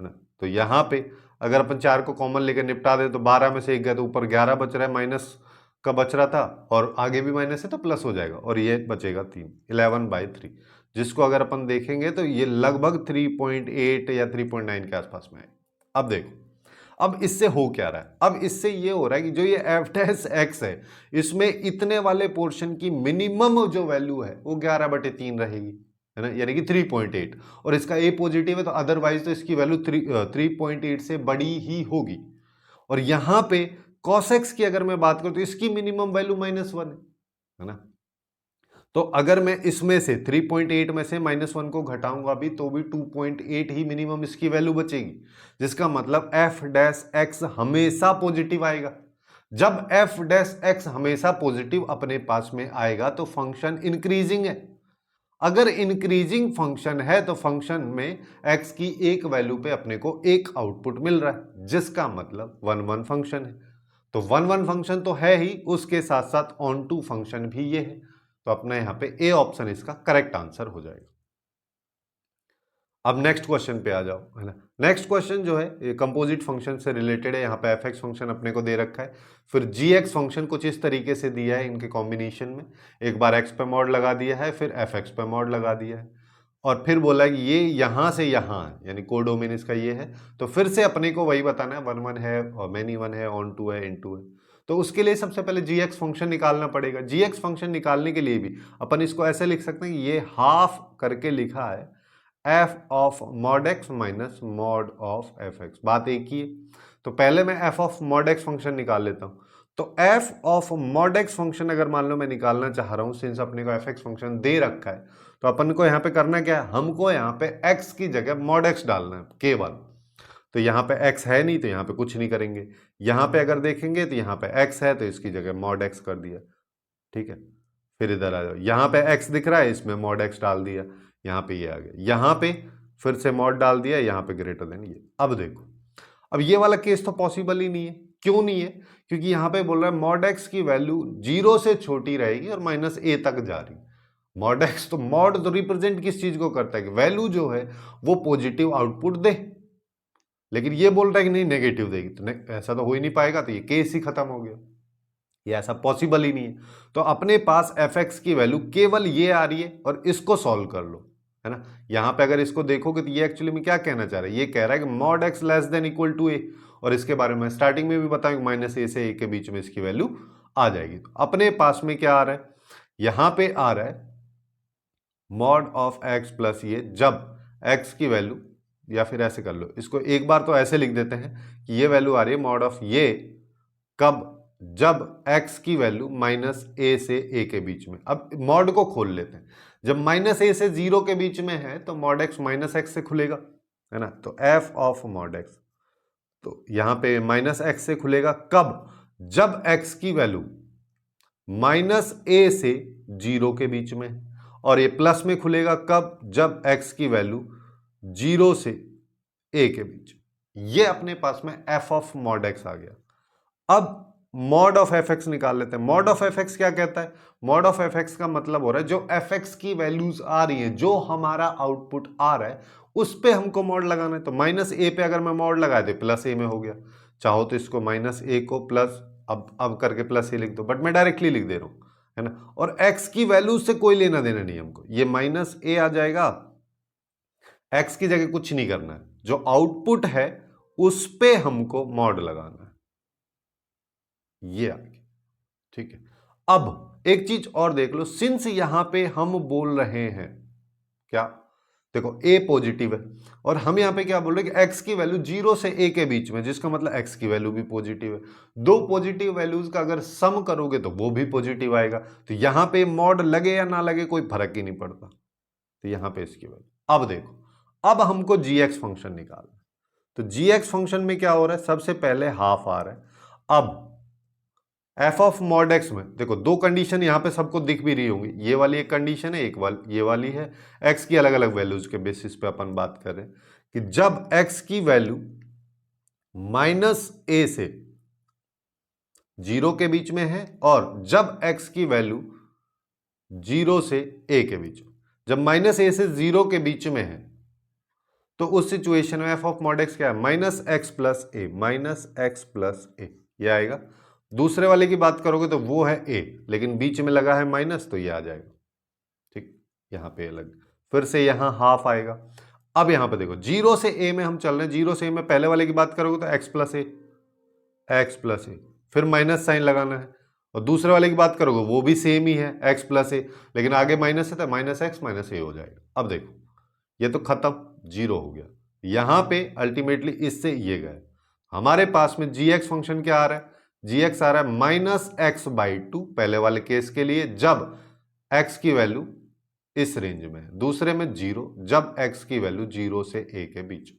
है ना। तो यहाँ पे अगर अपन 4 को कॉमन लेकर निपटा दे तो 12 में से 1 गया तो ऊपर 11 बच रहा है, माइनस का बच रहा था और आगे भी माइनस है तो प्लस हो जाएगा, और ये बचेगा 3, 11/3, जिसको अगर अपन देखेंगे तो ये लगभग 3.8 या 3.9 के आसपास में है। अब देखो अब इससे हो क्या रहा है, अब इससे ये हो रहा है कि जो ये एफ डैश एक्स है इसमें इतने वाले पोर्शन की मिनिमम जो वैल्यू है वो 11/3 रहेगी है ना, यानी कि 3.8, और इसका ए पॉजिटिव है तो अदरवाइज तो इसकी वैल्यू 3.8 से बड़ी ही होगी। और यहां पे cos x की अगर मैं बात करूं तो इसकी मिनिमम वैल्यू -1 है ना। तो अगर मैं इसमें से 3.8 में से -1 को घटाऊंगा भी तो भी 2.8 ही मिनिमम इसकी वैल्यू बचेगी, जिसका मतलब एफ डैश एक्स हमेशा पॉजिटिव आएगा। जब एफ डैश एक्स हमेशा पॉजिटिव अपने पास में आएगा तो फंक्शन इंक्रीजिंग है। अगर इंक्रीजिंग फंक्शन है तो फंक्शन में x की एक वैल्यू पे अपने को एक आउटपुट मिल रहा है, जिसका मतलब 1 1 फंक्शन है। तो 1 1 फंक्शन तो है ही, उसके साथ साथ ऑन टू फंक्शन भी ये है। तो अपना यहां पे ए ऑप्शन इसका करेक्ट आंसर हो जाएगा। अब नेक्स्ट क्वेश्चन पे आ जाओ, है ना। नेक्स्ट क्वेश्चन जो है ये कंपोजिट फंक्शन से रिलेटेड है। यहाँ पे एफ एक्स फंक्शन अपने को दे रखा है, फिर जी एक्स फंक्शन कुछ इस तरीके से दिया है इनके कॉम्बिनेशन में। एक बार एक्स पे मॉड लगा दिया है, फिर एफ एक्स पे मॉड लगा दिया है, और फिर बोला कि ये यहाँ से यहाँ है, यानी कोडोमेन इसका ये है। तो फिर से अपने को वही बताना है, 1 1 है और मैनी 1 है, ऑन टू है, इन टू है। तो उसके लिए सबसे पहले जी एक्स फंक्शन निकालना पड़ेगा। जी एक्स फंक्शन निकालने के लिए भी अपन इसको ऐसे लिख सकते हैं कि ये हाफ करके लिखा है f of mod x minus mod of f x, बात एक ही है। तो पहले मैं F of mod x function निकाल लेता हूं। तो F of mod x function अगर मान लो मैं निकालना चाह रहा हूं, सिंस अपने को एफ एक्स फंक्शन दे रखा है, तो अपन को यहां पे करना क्या है, हमको यहां पे एक्स की जगह मॉड एक्स डालना है केवल। तो यहाँ पे x है नहीं, तो यहाँ पे कुछ नहीं करेंगे। यहाँ पे अगर देखेंगे तो यहाँ पे x है, तो इसकी जगह मॉड x कर दिया, ठीक है। फिर इधर आ जाओ, यहाँ पे x दिख रहा है, इसमें मॉड x डाल दिया, यहाँ पे ये आ गया, यहाँ पे फिर से मॉड डाल दिया, यहाँ पे ग्रेटर देन ये। अब देखो, अब ये वाला केस तो पॉसिबल ही नहीं है। क्यों नहीं है? क्योंकि यहाँ पे बोल रहा है मॉड x की वैल्यू 0 से छोटी रहेगी और माइनस a तक जा रही। मॉड x तो मॉड तो रिप्रेजेंट किस चीज को करता है कि वैल्यू जो है वो पॉजिटिव आउटपुट दे, लेकिन ये बोल रहा है कि नहीं नेगेटिव देगी, तो ऐसा तो हो ही नहीं पाएगा, तो ये केस ही खत्म हो गया, ये ऐसा पॉसिबल ही नहीं है। तो अपने पास एफ एक्स की वैल्यू केवल ये आ रही है और इसको सॉल्व कर लो, है ना। यहां पे अगर इसको देखोगे तो ये एक्चुअली में क्या कहना चाह रहा है, ये कह रहा है कि mod x less than equal to a, और इसके बारे में स्टार्टिंग में भी बताऊंगा माइनस ए से ए के बीच में इसकी वैल्यू आ जाएगी। तो अपने पास में क्या आ रहा है, यहां पे आ रहा है मॉड ऑफ एक्स प्लस ये, जब एक्स की वैल्यू, या फिर ऐसे कर लो इसको, एक बार तो ऐसे लिख देते हैं कि ये वैल्यू आ रही है मॉड ऑफ ये कब, जब x की वैल्यू माइनस ए से ए के बीच में। अब मॉड को खोल लेते हैं, जब माइनस ए से 0 के बीच में है तो मॉड x माइनस एक्स से खुलेगा, है ना। तो f ऑफ मॉड x, तो यहां पे माइनस एक्स से खुलेगा कब, जब x की वैल्यू माइनस ए से 0 के बीच में, और ये प्लस में खुलेगा कब, जब x की वैल्यू 0 से a के बीच। ये अपने पास में f ऑफ मॉड x आ गया। अब मॉड ऑफ एफ एक्स निकाल लेते हैं। मॉड ऑफ एफ एक्स क्या कहता है, मॉड ऑफ एफ एक्स का मतलब हो रहा है जो एफ एक्स की वैल्यूज आ रही हैं, जो हमारा आउटपुट आ रहा है उस पे हमको मॉड लगाना है। तो माइनस ए पे अगर मैं मॉड लगा दे प्लस ए में हो गया, चाहो तो इसको माइनस ए को प्लस अब करके प्लस ए लिख दो, बट मैं डायरेक्टली लिख दे रहा हूं, है ना। और एक्स की वैल्यू से कोई लेना देना नहीं हमको, ये माइनस ए आ जाएगा, एक्स की जगह कुछ नहीं करना है, जो आउटपुट है उस पे हमको मॉड लगाना है, ये आ गया, ठीक है। अब एक चीज और देख लो, सिंस यहां पे हम बोल रहे हैं क्या, देखो a पॉजिटिव है और हम यहां पे क्या बोल रहे हैं कि x की वैल्यू 0 से a के बीच में, जिसका मतलब x की वैल्यू भी पॉजिटिव है। दो पॉजिटिव वैल्यूज का अगर सम करोगे तो वो भी पॉजिटिव आएगा, तो यहां पे मॉड लगे या ना लगे कोई फर्क ही नहीं पड़ता। तो यहां पे इसकी वैल्यू, अब देखो, अब हमको gx फंक्शन निकालना। तो gx फंक्शन में क्या हो रहा है, सबसे पहले हाफ आ रहा है। अब एफ ऑफ मॉड एक्स में देखो दो कंडीशन यहां पे सबको दिख भी रही होंगी, ये वाली एक कंडीशन है, ये वाली है। एक्स की अलग अलग वैल्यूज के बेसिस पे अपन बात कर रहे हैं कि जब एक्स की वैल्यू माइनस ए से 0 के बीच में है, और जब एक्स की वैल्यू 0 से ए के बीच में, जब माइनस ए से 0 के बीच में है, तो उस सिचुएशन में एफ ऑफ मॉड एक्स क्या है, माइनस एक्स प्लस ए, माइनस एक्स प्लस ए, ये आएगा। दूसरे वाले की बात करोगे तो वो है a, लेकिन बीच में लगा है माइनस, तो ये आ जाएगा, ठीक। यहां पे अलग, फिर से यहां हाफ आएगा। अब यहां पे देखो 0 से a में हम चल रहे हैं, 0 से a में पहले वाले की बात करोगे तो x प्लस ए, फिर माइनस साइन लगाना है, और दूसरे वाले की बात करोगे वो भी सेम ही है x प्लस ए, लेकिन आगे माइनस है तो माइनस एक्स माइनस ए हो जाएगा। अब देखो ये तो खत्म, 0 हो गया। यहां पे अल्टीमेटली इससे ये गए, हमारे पास में gx फंक्शन क्या आ रहा है, gx आ रहा है माइनस एक्स बाई टू पहले वाले केस के लिए, जब x की वैल्यू इस रेंज में है, दूसरे में 0 जब x की वैल्यू 0 से a के बीच।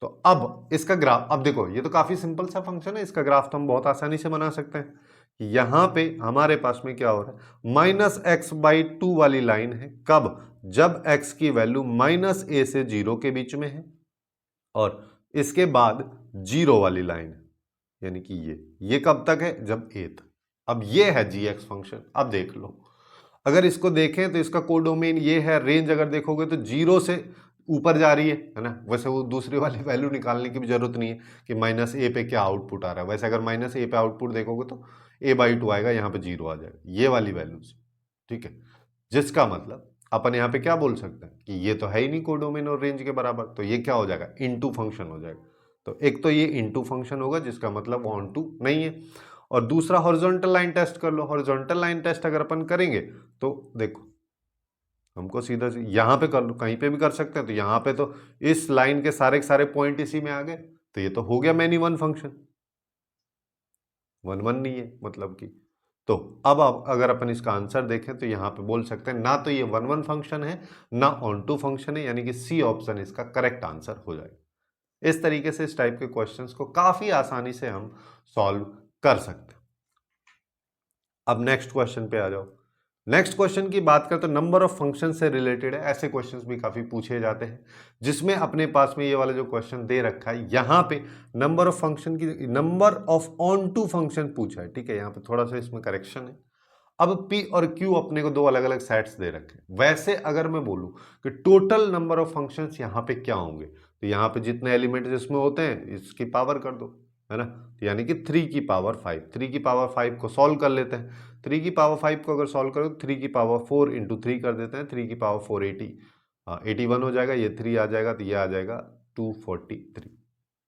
तो अब इसका ग्राफ, अब देखो ये तो काफी सिंपल सा फंक्शन है, इसका ग्राफ तो हम बहुत आसानी से बना सकते हैं। यहां पे हमारे पास में क्या हो रहा है, -x/2 वाली लाइन है। कब? जब x की वैल्यू -a से 0 के बीच में है, और इसके बाद 0 वाली लाइन है, यानी कि ये कब तक है? जब a तक। अब ये है g(x) फंक्शन। अब देख लो, अगर इसको देखें तो इसका कोडोमेन ये है, रेंज अगर देखोगे तो 0 से ऊपर जा रही है ना। वैसे वो दूसरी वाली वैल्यू निकालने की भी जरूरत नहीं है कि -a पे क्या आउटपुट आ रहा है। वैसे अगर -a पे आउटपुट देखोगे तो a/2 आएगा, यहाँ पे 0 आ जाएगा, ये वाली वैल्यू से। ठीक है, जिसका मतलब अपन यहाँ पे क्या बोल सकते हैं कि ये तो है ही नहीं कोडोमेन और रेंज के बराबर, तो ये क्या हो जाएगा? इनटू फंक्शन हो जाएगा। तो एक तो ये इनटू फंक्शन होगा, जिसका मतलब ऑन टू नहीं है। और दूसरा हॉरिजॉन्टल लाइन टेस्ट कर लो। हॉरिजॉन्टल लाइन टेस्ट अगर अपन करेंगे तो देखो, हमको सीधा यहां पे कर लो, कहीं पे भी कर सकते हैं। तो यहां पे तो इस लाइन के सारे पॉइंट इसी में आ गए, तो ये तो हो गया मैनी वन फंक्शन। 1 1 नहीं है मतलब कि। तो अब अगर अपन इसका आंसर देखें तो यहां पे बोल सकते हैं ना तो ये 1 1 फंक्शन है, ना ऑन टू फंक्शन है, यानी कि सी ऑप्शन इसका करेक्ट आंसर हो जाएगा। इस तरीके से इस टाइप के क्वेश्चंस को काफी आसानी से हम सॉल्व कर सकते हैं। अब नेक्स्ट क्वेश्चन पे आ जाओ। नेक्स्ट क्वेश्चन की बात करें तो नंबर ऑफ फंक्शन से रिलेटेड है। ऐसे क्वेश्चंस भी काफी पूछे जाते हैं, जिसमें अपने पास में ये वाला जो क्वेश्चन दे रखा है, यहां पे नंबर ऑफ फंक्शन की, number of onto function पूछा है। ठीक है, यहाँ पे थोड़ा सा इसमें करेक्शन है। अब P और Q अपने को दो अलग अलग सेट्स दे रखे हैं। वैसे अगर मैं बोलूं कि टोटल नंबर ऑफ फंक्शंस यहाँ पे क्या होंगे, तो यहाँ पे जितने एलिमेंट इसमें होते हैं इसकी पावर कर दो, है ना। तो यानी कि 3 की पावर 5, 3 की पावर 5 को सॉल्व कर लेते हैं। 3 की पावर 5 को अगर सॉल्व करो तो 3 की पावर 4 इंटू 3 कर देते हैं। 3 की पावर 4 80, 81 हो जाएगा। ये 3 आ जाएगा तो ये आ जाएगा 243,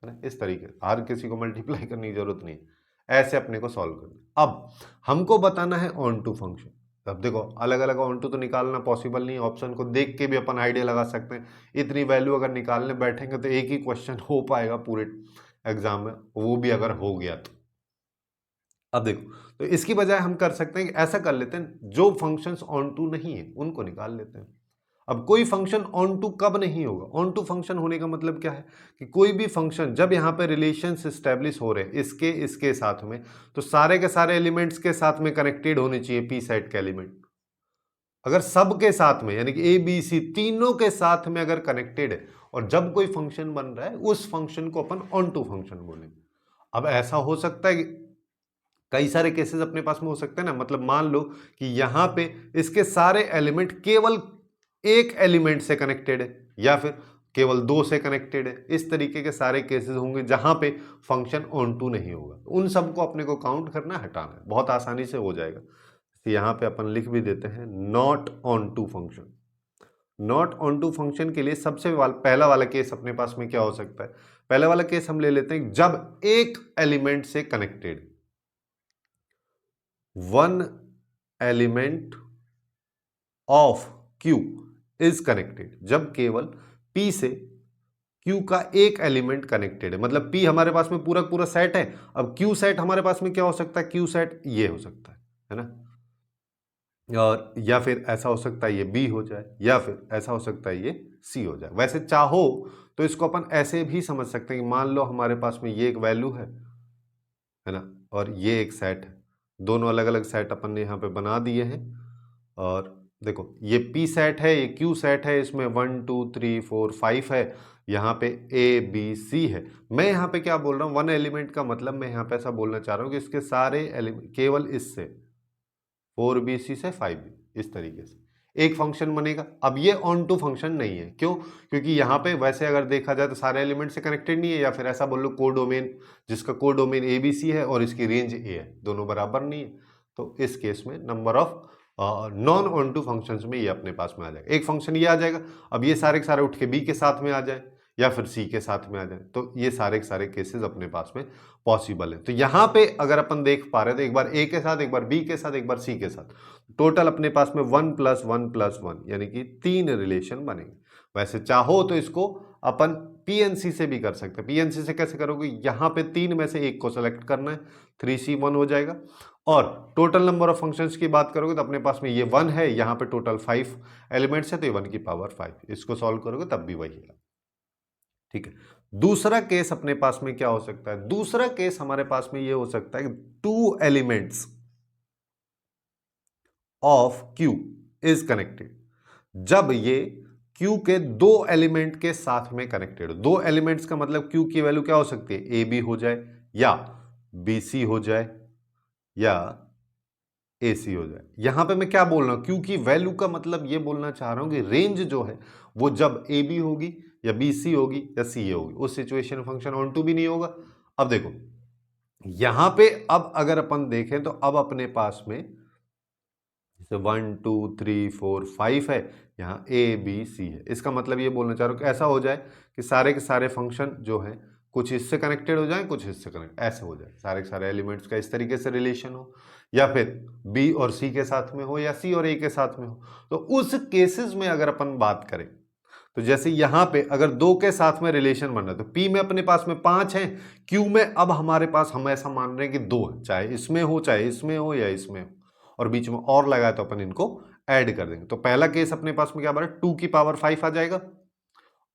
है ना। इस तरीके हर किसी को मल्टीप्लाई करने की जरूरत नहीं है, ऐसे अपने को सॉल्व करना। अब हमको बताना है ऑन टू फंक्शन। अब देखो, अलग अलग ऑन टू तो निकालना पॉसिबल नहीं, ऑप्शन को देख के भी अपन आइडिया लगा सकते हैं। इतनी वैल्यू अगर निकालने बैठेंगे तो एक ही क्वेश्चन हो पाएगा पूरे एग्जाम में, वो भी अगर हो गया तो। अब देखो, तो इसकी बजाय हम कर सकते हैं कि ऐसा कर लेते हैं, जो फंक्शंस ऑन टू नहीं है उनको निकाल लेते हैं। अब कोई फंक्शन ऑन टू कब नहीं होगा? ऑन टू फंक्शन होने का मतलब क्या है कि कोई भी फंक्शन जब यहाँ पे रिलेशंस एस्टेब्लिश हो रहे हैं इसके साथ में, तो सारे के सारे एलिमेंट्स के साथ में कनेक्टेड होने चाहिए पी सेट के एलिमेंट। अगर सब के साथ में, यानी कि ए बी सी तीनों के साथ में अगर कनेक्टेड है, और जब कोई फंक्शन बन रहा है, उस फंक्शन को अपन ऑन टू फंक्शन बोलेंगे। अब ऐसा हो सकता है कि कई सारे केसेस अपने पास में हो सकते हैं ना। मतलब मान लो कि यहां पे इसके सारे एलिमेंट केवल एक एलिमेंट से कनेक्टेड है, या फिर केवल दो से कनेक्टेड है। इस तरीके के सारे केसेस होंगे जहां पे फंक्शन ऑन टू नहीं होगा। उन सबको अपने को काउंट करना, हटाना है, बहुत आसानी से हो जाएगा। तो यहां पे अपन लिख भी देते हैं not onto function. Not onto function के लिए सबसे पहला वाला केस अपने पास में क्या हो सकता है? पहला वाला केस हम ले लेते हैं जब एक एलिमेंट से connected, one element of Q is connected. जब केवल P से Q का एक एलिमेंट कनेक्टेड है, मतलब P हमारे पास में पूरा पूरा सेट है। अब Q सेट हमारे पास में क्या हो सकता है? Q सेट ये हो सकता है ना। और या फिर ऐसा हो सकता है ये B हो जाए, या फिर ऐसा हो सकता है ये C हो जाए। वैसे चाहो तो इसको अपन ऐसे भी समझ सकते हैं कि मान लो हमारे पास में ये एक वैल्यू है ना, और ये एक सेट है। दोनों अलग अलग सेट अपन ने यहाँ पे बना दिए हैं। और देखो, ये P सेट है, ये Q सेट है, इसमें 1 2 3 4 5 है। यहाँ पे A B C है। मैं यहाँ पे क्या बोल रहा हूँ, वन एलिमेंट का मतलब मैं यहाँ पे ऐसा बोलना चाह रहा हूँ कि इसके सारे एलिमेंट केवल इससे 4BC से 5B, इस तरीके से एक फंक्शन बनेगा। अब ये ऑन टू फंक्शन नहीं है, क्यों? क्योंकि यहाँ पे वैसे अगर देखा जाए तो सारे एलिमेंट से कनेक्टेड नहीं है, या फिर ऐसा बोल लो कोडोमेन, जिसका कोडोमेन ABC है और इसकी रेंज A है, दोनों बराबर नहीं है। तो इस केस में number of non onto functions में ये अपने पास में आ जाएगा। एक फंक्शन ये आ जाएगा। अब ये सारे के सारे उठ के B के साथ में आ जाए, या फिर C के साथ में आ जाए, तो ये सारे के सारे केसेस अपने पास में पॉसिबल है। तो यहाँ पे अगर अपन देख पा रहे हैं तो एक बार A के साथ, एक बार B के साथ, एक बार C के साथ, टोटल अपने पास में 1 + 1 + 1, यानी कि 3 रिलेशन बनेंगे। वैसे चाहो तो इसको अपन PNC से भी कर सकते हैं। PNC से कैसे करोगे? यहाँ पे 3 में से एक को सेलेक्ट करना है, 3C1 हो जाएगा। और टोटल नंबर ऑफ फंक्शंस की बात करोगे तो अपने पास में ये 1 है, यहाँ पे टोटल 5 एलिमेंट्स है, तो ये 1 की पावर 5। इसको सॉल्व करोगे तब भी वही है। ठीक है। दूसरा केस अपने पास में क्या हो सकता है? दूसरा केस हमारे पास में ये हो सकता है कि 2 elements of Q is connected, जब ये Q के दो एलिमेंट के साथ में कनेक्टेड हो। दो एलिमेंट्स का मतलब Q की वैल्यू क्या हो सकती है, ए बी हो जाए या बी सी हो जाए या ए सी हो जाए। यहां पे मैं क्या बोल रहा हूं, Q की वैल्यू का मतलब ये बोलना चाह रहा हूं कि रेंज जो है वो जब ए बी होगी या बी सी होगी या सी ए होगी, उस सिचुएशन फंक्शन ऑन टू भी नहीं होगा। अब देखो यहां पे अब अगर अपन देखें तो अब अपने पास में 1 2 3 4 5 है, यहाँ ए बी सी है। इसका मतलब ये बोलना चाह रहा हूँ कि ऐसा हो जाए कि सारे के सारे फंक्शन जो है कुछ इससे कनेक्टेड हो जाए, कुछ इससे कनेक्ट, ऐसे हो जाए, सारे के सारे एलिमेंट्स का इस तरीके से रिलेशन हो, या फिर बी और सी के साथ में हो या सी और ए के साथ में हो। तो उस केसेस में अगर अपन बात करें तो जैसे यहां पे अगर दो के साथ में रिलेशन बन रहा है तो पी में अपने पास में 5 है, क्यू में अब हमारे पास हम ऐसा मान रहे हैं कि 2 है, चाहे इसमें हो चाहे इसमें हो या इसमें हो, और बीच में और लगाए तो अपन इनको ऐड कर देंगे। तो पहला केस अपने पास में क्या बना, 2 की पावर 5 आ जाएगा,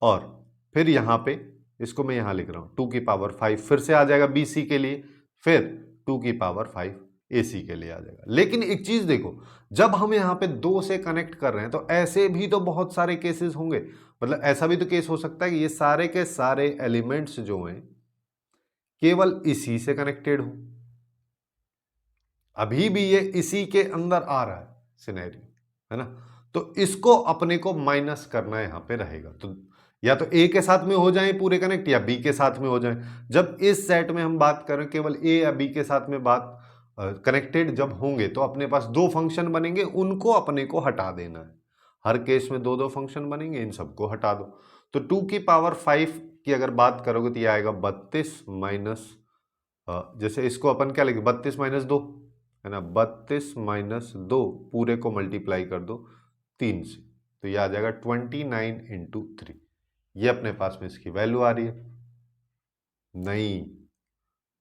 और फिर यहां पे इसको मैं यहां लिख रहा हूं 2 की पावर 5 फिर से आ जाएगा बी सी के लिए, फिर 2 की पावर 5 ए सी के लिए आ जाएगा। लेकिन एक चीज देखो, जब हम यहां पे 2 से कनेक्ट कर रहे हैं तो ऐसे भी तो बहुत सारे केसेस होंगे, मतलब ऐसा भी तो केस हो सकता है कि ये सारे के सारे एलिमेंट्स जो हैं केवल इसी से कनेक्टेड हो, अभी भी ये इसी के अंदर आ रहा है सिनेरियो, है ना। तो इसको अपने को माइनस करना यहां पे रहेगा, तो या तो ए के साथ में हो जाए पूरे कनेक्ट या बी के साथ में हो जाए। जब इस सेट में हम बात करें केवल ए या बी के साथ में बात कनेक्टेड जब होंगे तो अपने पास दो फंक्शन बनेंगे, उनको अपने को हटा देना है। हर केस में दो दो फंक्शन बनेंगे, इन सबको हटा दो। तो 2 की पावर 5 की अगर बात करोगे तो ये आएगा 32 माइनस, जैसे इसको अपन क्या लिखेंगे, 32 माइनस 2 है ना, 32 माइनस 2 पूरे को मल्टीप्लाई कर दो 3 से, तो ये आ जाएगा 29 इंटू 3। ये अपने पास में इसकी वैल्यू आ रही है, नहीं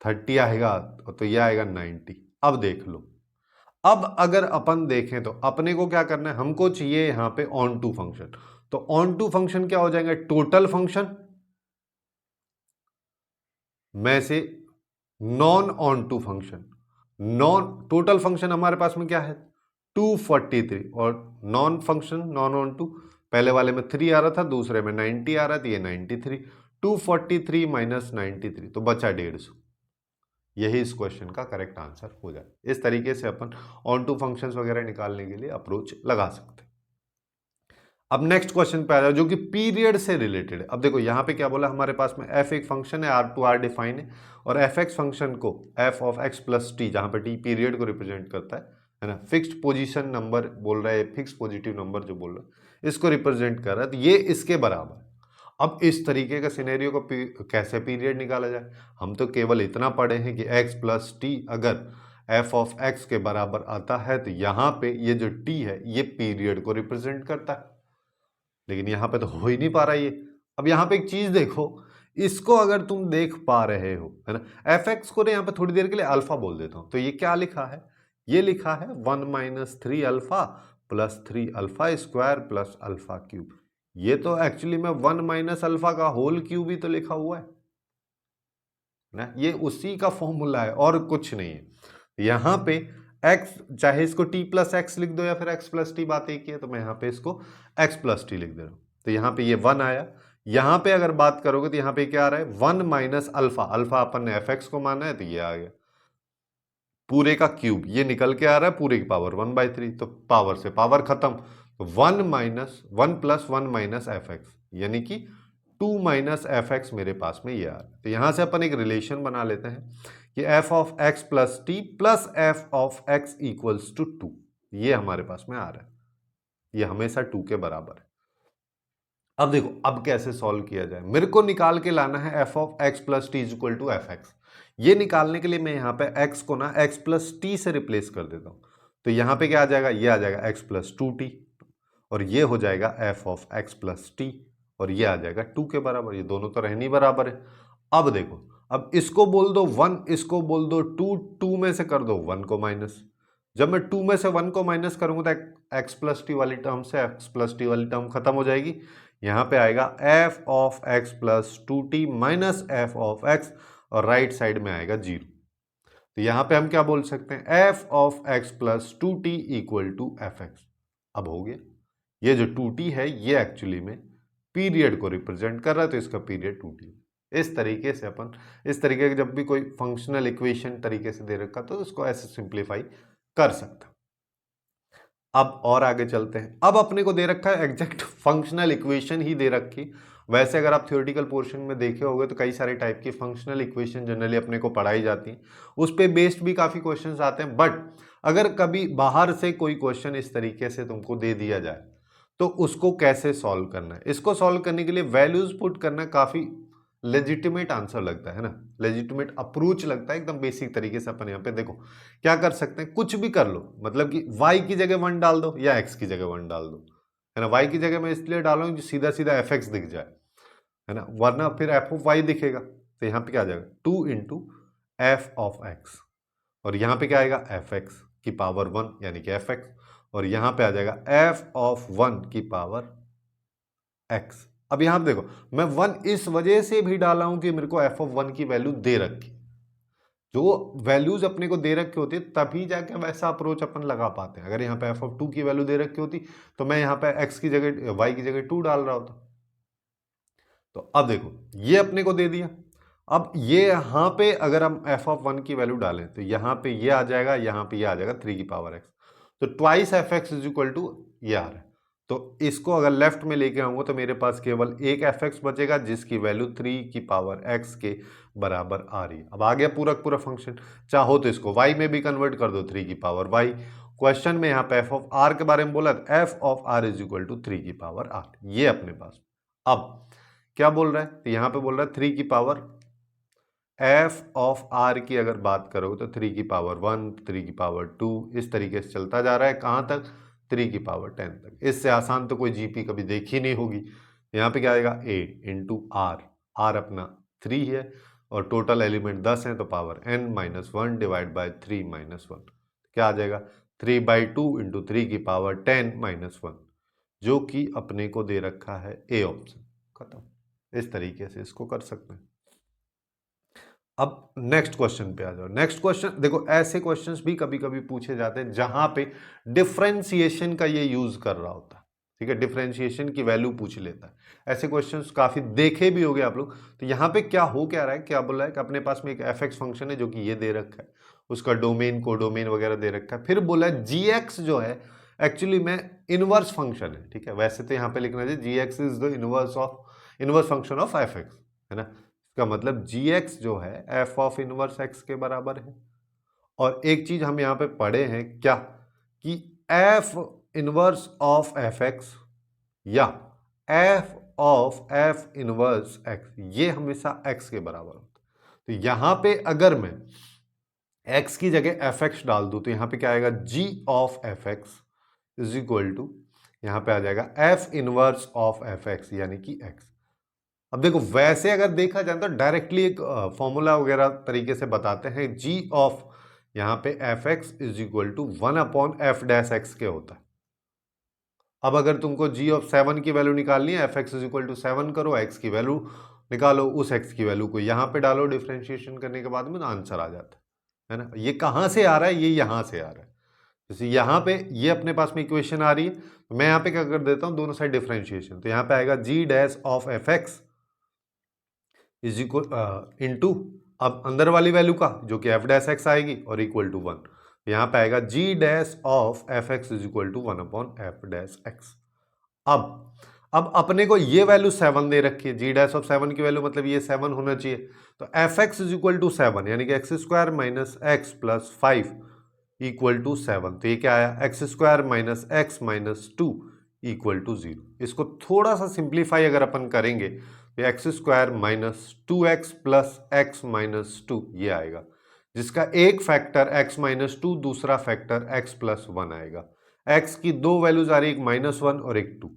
30 आएगा तो ये आएगा 90। अब देख लो, अब अगर अपन देखें तो अपने को क्या करना है, हमको चाहिए यहां पे ऑन टू फंक्शन। तो ऑन टू फंक्शन क्या हो जाएंगे, टोटल फंक्शन में से non onto function. Non total function हमारे पास में क्या है 243, और non function non onto, पहले वाले में 3 आ रहा था, दूसरे में 90 आ रहा था, ये 93, 243 माइनस 93 तो बचा 150। यही इस क्वेश्चन का करेक्ट आंसर हो जाए। इस तरीके से अपन ऑन टू फंक्शंस वगैरह निकालने के लिए अप्रोच लगा सकते हैं। अब नेक्स्ट क्वेश्चन पे आ जाओ जो कि पीरियड से रिलेटेड है। अब देखो यहाँ पे क्या बोला, हमारे पास में एफ एक फंक्शन है, आर टू आर डिफाइन है, और एफ एक्स फंक्शन को F of x plus T, जहाँ पे टी पीरियड को रिप्रेजेंट करता है ना, फिक्स्ड पोजीशन नंबर बोल रहा है, फिक्स पॉजिटिव नंबर जो बोल रहा है इसको रिप्रेजेंट कर रहा है, तो ये इसके बराबर है। अब इस तरीके का सिनेरियो को कैसे पीरियड निकाला जाए, हम तो केवल इतना पढ़े हैं कि एक्स प्लस टी अगर एफ ऑफ एक्स के बराबर आता है तो यहाँ पे ये जो टी है ये पीरियड को रिप्रेजेंट करता है, लेकिन यहां पे तो हो ही नहीं पा रहा ये। अब यहां पे एक चीज देखो, इसको अगर तुम देख पा रहे हो, है ना, एफ एक्स को ना यहां पे थोड़ी देर के लिए अल्फा बोल देता हूं, तो ये क्या लिखा है, ये लिखा है 1 minus 3 alpha plus 3 alpha square plus alpha cube. ये तो एक्चुअली में 1 माइनस अल्फा का होल क्यूब ही तो लिखा हुआ है ना, ये उसी का फॉर्मूला है और कुछ नहीं है। यहां पे x, चाहे इसको t प्लस एक्स लिख दो या फिर x प्लस टी, बात एक ही है, तो मैं यहां पे इसको x प्लस टी लिख दे रहा हूं। तो यहां पे ये 1 आया, यहां पे अगर बात करोगे तो यहां पे क्या आ रहा है 1 माइनस अल्फा, अल्फा अपन ने एफ एक्स को माना है तो ये आ गया पूरे का क्यूब, ये निकल के आ रहा है पूरे की पावर 1/3, तो पावर से पावर खत्म, तो 1 minus 1 plus 1 minus F x, यानी कि 2 माइनस एफ एक्स मेरे पास में ये आ रहा है। तो यहां से अपन एक रिलेशन बना लेते हैं कि f of x plus t plus f of x equals to 2, ये हमारे पास में आ रहा है, ये हमेशा 2 के बराबर है। अब देखो अब कैसे सॉल्व किया जाए, मेरे को निकाल के लाना है f of x plus t is equal to f x. ये निकालने के लिए मैं यहाँ पे x को ना x प्लस टी से रिप्लेस कर देता हूँ, तो यहाँ पे क्या आ जाएगा, ये आ जाएगा x प्लस 2t, और ये हो जाएगा f of x plus T, और ये आ जाएगा 2 के बराबर, ये दोनों तो रहनी बराबर है। अब देखो, अब इसको बोल दो 1, इसको बोल दो 2, 2 में से कर दो 1 को माइनस, जब मैं 2 में से 1 को माइनस करूंगा तो x प्लस टी वाली टर्म से x प्लस टी वाली टर्म खत्म हो जाएगी, यहाँ पे आएगा f of x plus 2t minus f of x, और राइट साइड में आएगा 0। तो यहां पे हम क्या बोल सकते हैं, f of x plus 2t equal to f x. अब हो गया, ये जो 2t है ये एक्चुअली में पीरियड को रिप्रेजेंट कर रहा है, तो इसका पीरियड 2t। इस तरीके से अपन, इस तरीके के जब भी कोई फंक्शनल इक्वेशन तरीके से दे रखा तो उसको ऐसे सिंप्लीफाई कर सकता। अब और आगे चलते हैं। अब अपने को दे रखा है एग्जैक्ट फंक्शनल इक्वेशन ही दे रखी। वैसे अगर आप थ्योरेटिकल पोर्शन में देखे होंगे तो कई सारे टाइप की फंक्शनल इक्वेशन जनरली अपने को पढ़ाई जाती हैं, उस पे बेस्ड भी काफी क्वेश्चंस आते हैं। बट अगर कभी बाहर से कोई क्वेश्चन इस तरीके से तुमको दे दिया जाए तो उसको कैसे सॉल्व करना है, इसको सॉल्व करने के लिए वैल्यूज पुट करना काफी लेजिटिमेट आंसर लगता है ना, लेजिटिमेट अप्रोच लगता है एकदम बेसिक तरीके से। अपन यहाँ पे देखो क्या कर सकते हैं, कुछ भी कर लो, मतलब कि y की जगह 1 डाल दो या x की जगह 1 डाल दो, है ना। y की जगह मैं इसलिए डालूंगा कि सीधा सीधा fx दिख जाए, है ना, वरना फिर f ऑफ y दिखेगा। तो यहाँ पे क्या आ जाएगा 2 इंटू एफ ऑफ x, और यहाँ पे क्या आएगा fx की पावर 1 यानी कि fx, और यहाँ पे आ जाएगा f ऑफ 1 की पावर x। अब यहां पे देखो मैं 1 इस वजह से भी डाला हूं कि मेरे को f ऑफ 1 की वैल्यू दे रखी। जो वैल्यूज अपने को दे रखी होती है तभी जाके वैसा अप्रोच अपन लगा पाते हैं। अगर यहाँ पे f ऑफ 2 की वैल्यू दे रखी होती तो मैं यहाँ पे x की जगह y की जगह 2 डाल रहा होता। तो अब देखो ये अपने को दे दिया। अब ये यहाँ पे अगर हम f ऑफ 1 की वैल्यू डालें तो यहाँ पे ये आ जाएगा, यहाँ पे ये आ जाएगा 3 की पावर x, तो twice f x is equal to ये आ रहा है। तो इसको अगर लेफ्ट में लेके आऊंगा तो मेरे पास केवल एक एफ एक्स बचेगा जिसकी वैल्यू 3 की पावर x के बराबर आ रही है। अब आ गया पूरा पूरा फंक्शन, चाहो तो इसको y में भी कन्वर्ट कर दो 3 की पावर y। क्वेश्चन में यहाँ पे f ऑफ r के बारे में बोला था, f of r is equal to 3 की पावर r, ये अपने पास। अब क्या बोल रहा है, तो यहाँ पे बोल रहा है 3 की पावर f ऑफ r की अगर बात करोगे तो 3 की पावर 1, 3 की पावर 2, इस तरीके से चलता जा रहा है। कहाँ तक, 3 की पावर 10 तक। इससे आसान तो कोई जीपी कभी देखी नहीं होगी। यहाँ पे क्या आएगा a इंटू आर, आर अपना 3 है और टोटल एलिमेंट 10 है, तो power n minus 1 divide by 3 minus 1 क्या आ जाएगा 3/2 इंटू 3 की पावर 10 माइनस 1, जो कि अपने को दे रखा है ए ऑप्शन। खत्म। इस तरीके से इसको कर सकते हैं। अब नेक्स्ट क्वेश्चन पे आ जाओ। नेक्स्ट क्वेश्चन देखो, ऐसे क्वेश्चंस भी कभी कभी पूछे जाते हैं जहां पे डिफरेंशिएशन का ये यूज कर रहा होता है, ठीक है, डिफरेंशिएशन की वैल्यू पूछ लेता है। ऐसे क्वेश्चंस काफी देखे भी होंगे आप लोग। तो यहाँ पे क्या हो क्या रहा है, क्या बोला है कि अपने पास में एक एफ एक्स फंक्शन है जो कि ये दे रखा है, उसका डोमेन कोडोमेन वगैरह दे रखा है। फिर बोला है जी एक्स जो है एक्चुअली में इनवर्स फंक्शन है, ठीक है। वैसे तो यहाँ पे लिखना चाहिए g x is the inverse function of f x, है ना। इसका मतलब जी एक्स जो है एफ ऑफ इनवर्स एक्स के बराबर है। और एक चीज हम यहाँ पे पढ़े हैं क्या, कि f inverse of f x या f of f inverse x ये हमेशा एक्स के बराबर होता है। तो यहां पे अगर मैं एक्स की जगह एफ एक्स डाल दूं तो यहां पे क्या आएगा, g of f x is equal to, यहां पे आ जाएगा f inverse of f x यानी कि एक्स। अब देखो वैसे अगर देखा जाए तो डायरेक्टली एक फॉर्मूला वगैरह तरीके से बताते हैं, जी ऑफ यहाँ पे f x is equal to 1/f' के होता है। अब अगर तुमको जी ऑफ 7 की वैल्यू निकालनी है, f x is equal to 7 करो, एक्स की वैल्यू निकालो, उस एक्स की वैल्यू को यहाँ पे डालो डिफ्रेंशिएशन करने के बाद में, तो आंसर आ जाता है ना। ये कहाँ से आ रहा है, ये यहाँ से आ रहा है। जैसे यहाँ पे ये अपने पास में इक्वेशन आ रही है, तो मैं यहाँ पे क्या कर देता हूँ, दोनों साइड डिफ्रेंशिएशन, तो यहाँ पे आएगा g dash of f x is equal into अब अंदर वाली वैल्यू का जो कि एफ डैश एक्स आएगी और इक्वल टू 1, यहाँ पे आएगा g dash of f x is equal to 1/f'(x). अब अपने को ये वैल्यू 7 दे रखी है, जी डैश ऑफ 7 की वैल्यू मतलब ये 7 होना चाहिए, तो f x is equal to 7 यानी कि x square minus x plus 5 equal to 7। तो ये क्या आया, x square minus x minus 2 equal to 0। इसको थोड़ा सा सिंप्लीफाई अगर अपन करेंगे तो x square minus 2x plus x minus 2 ये आएगा, जिसका एक फैक्टर x माइनस 2, दूसरा फैक्टर x प्लस 1 आएगा। x की दो वैल्यूज आ रही है, एक -1 और एक 2।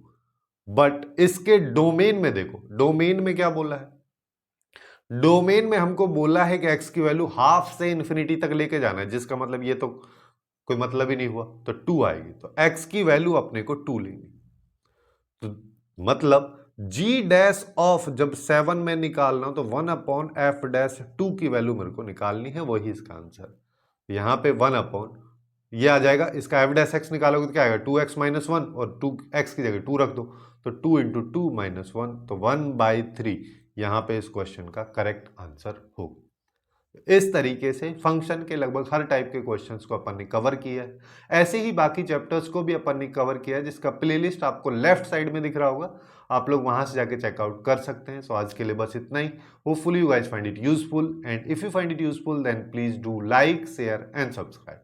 बट इसके डोमेन में देखो, डोमेन में क्या बोला है, डोमेन में हमको बोला है कि x की वैल्यू हाफ से इंफिनिटी तक लेके जाना है, जिसका मतलब ये तो कोई मतलब ही नहीं हुआ, तो 2 आएगी। तो x की वैल्यू अपने को 2 लेनी, तो मतलब g डैश ऑफ जब 7 में निकालना तो 1/f'(2) की वैल्यू मेरे को निकालनी है, वही इसका आंसर। यहाँ पे 1 अपॉन ये आ जाएगा, इसका एफ डैश एक्स निकालोगे तो क्या आएगा 2x माइनस 1 और 2x की जगह 2 रख दो तो 2 इंटू 2 माइनस 1 तो 1/3 यहाँ पे इस क्वेश्चन का करेक्ट आंसर होगा। इस तरीके से फंक्शन के लगभग हर टाइप के क्वेश्चंस को अपन ने कवर किया है। ऐसे ही बाकी चैप्टर्स को भी अपन ने कवर किया है, जिसका प्लेलिस्ट आपको लेफ्ट साइड में दिख रहा होगा, आप लोग वहां से जाके चेकआउट कर सकते हैं। सो आज के लिए बस इतना ही। Hopefully you guys find it useful, and if you find it useful then please do like, share and subscribe.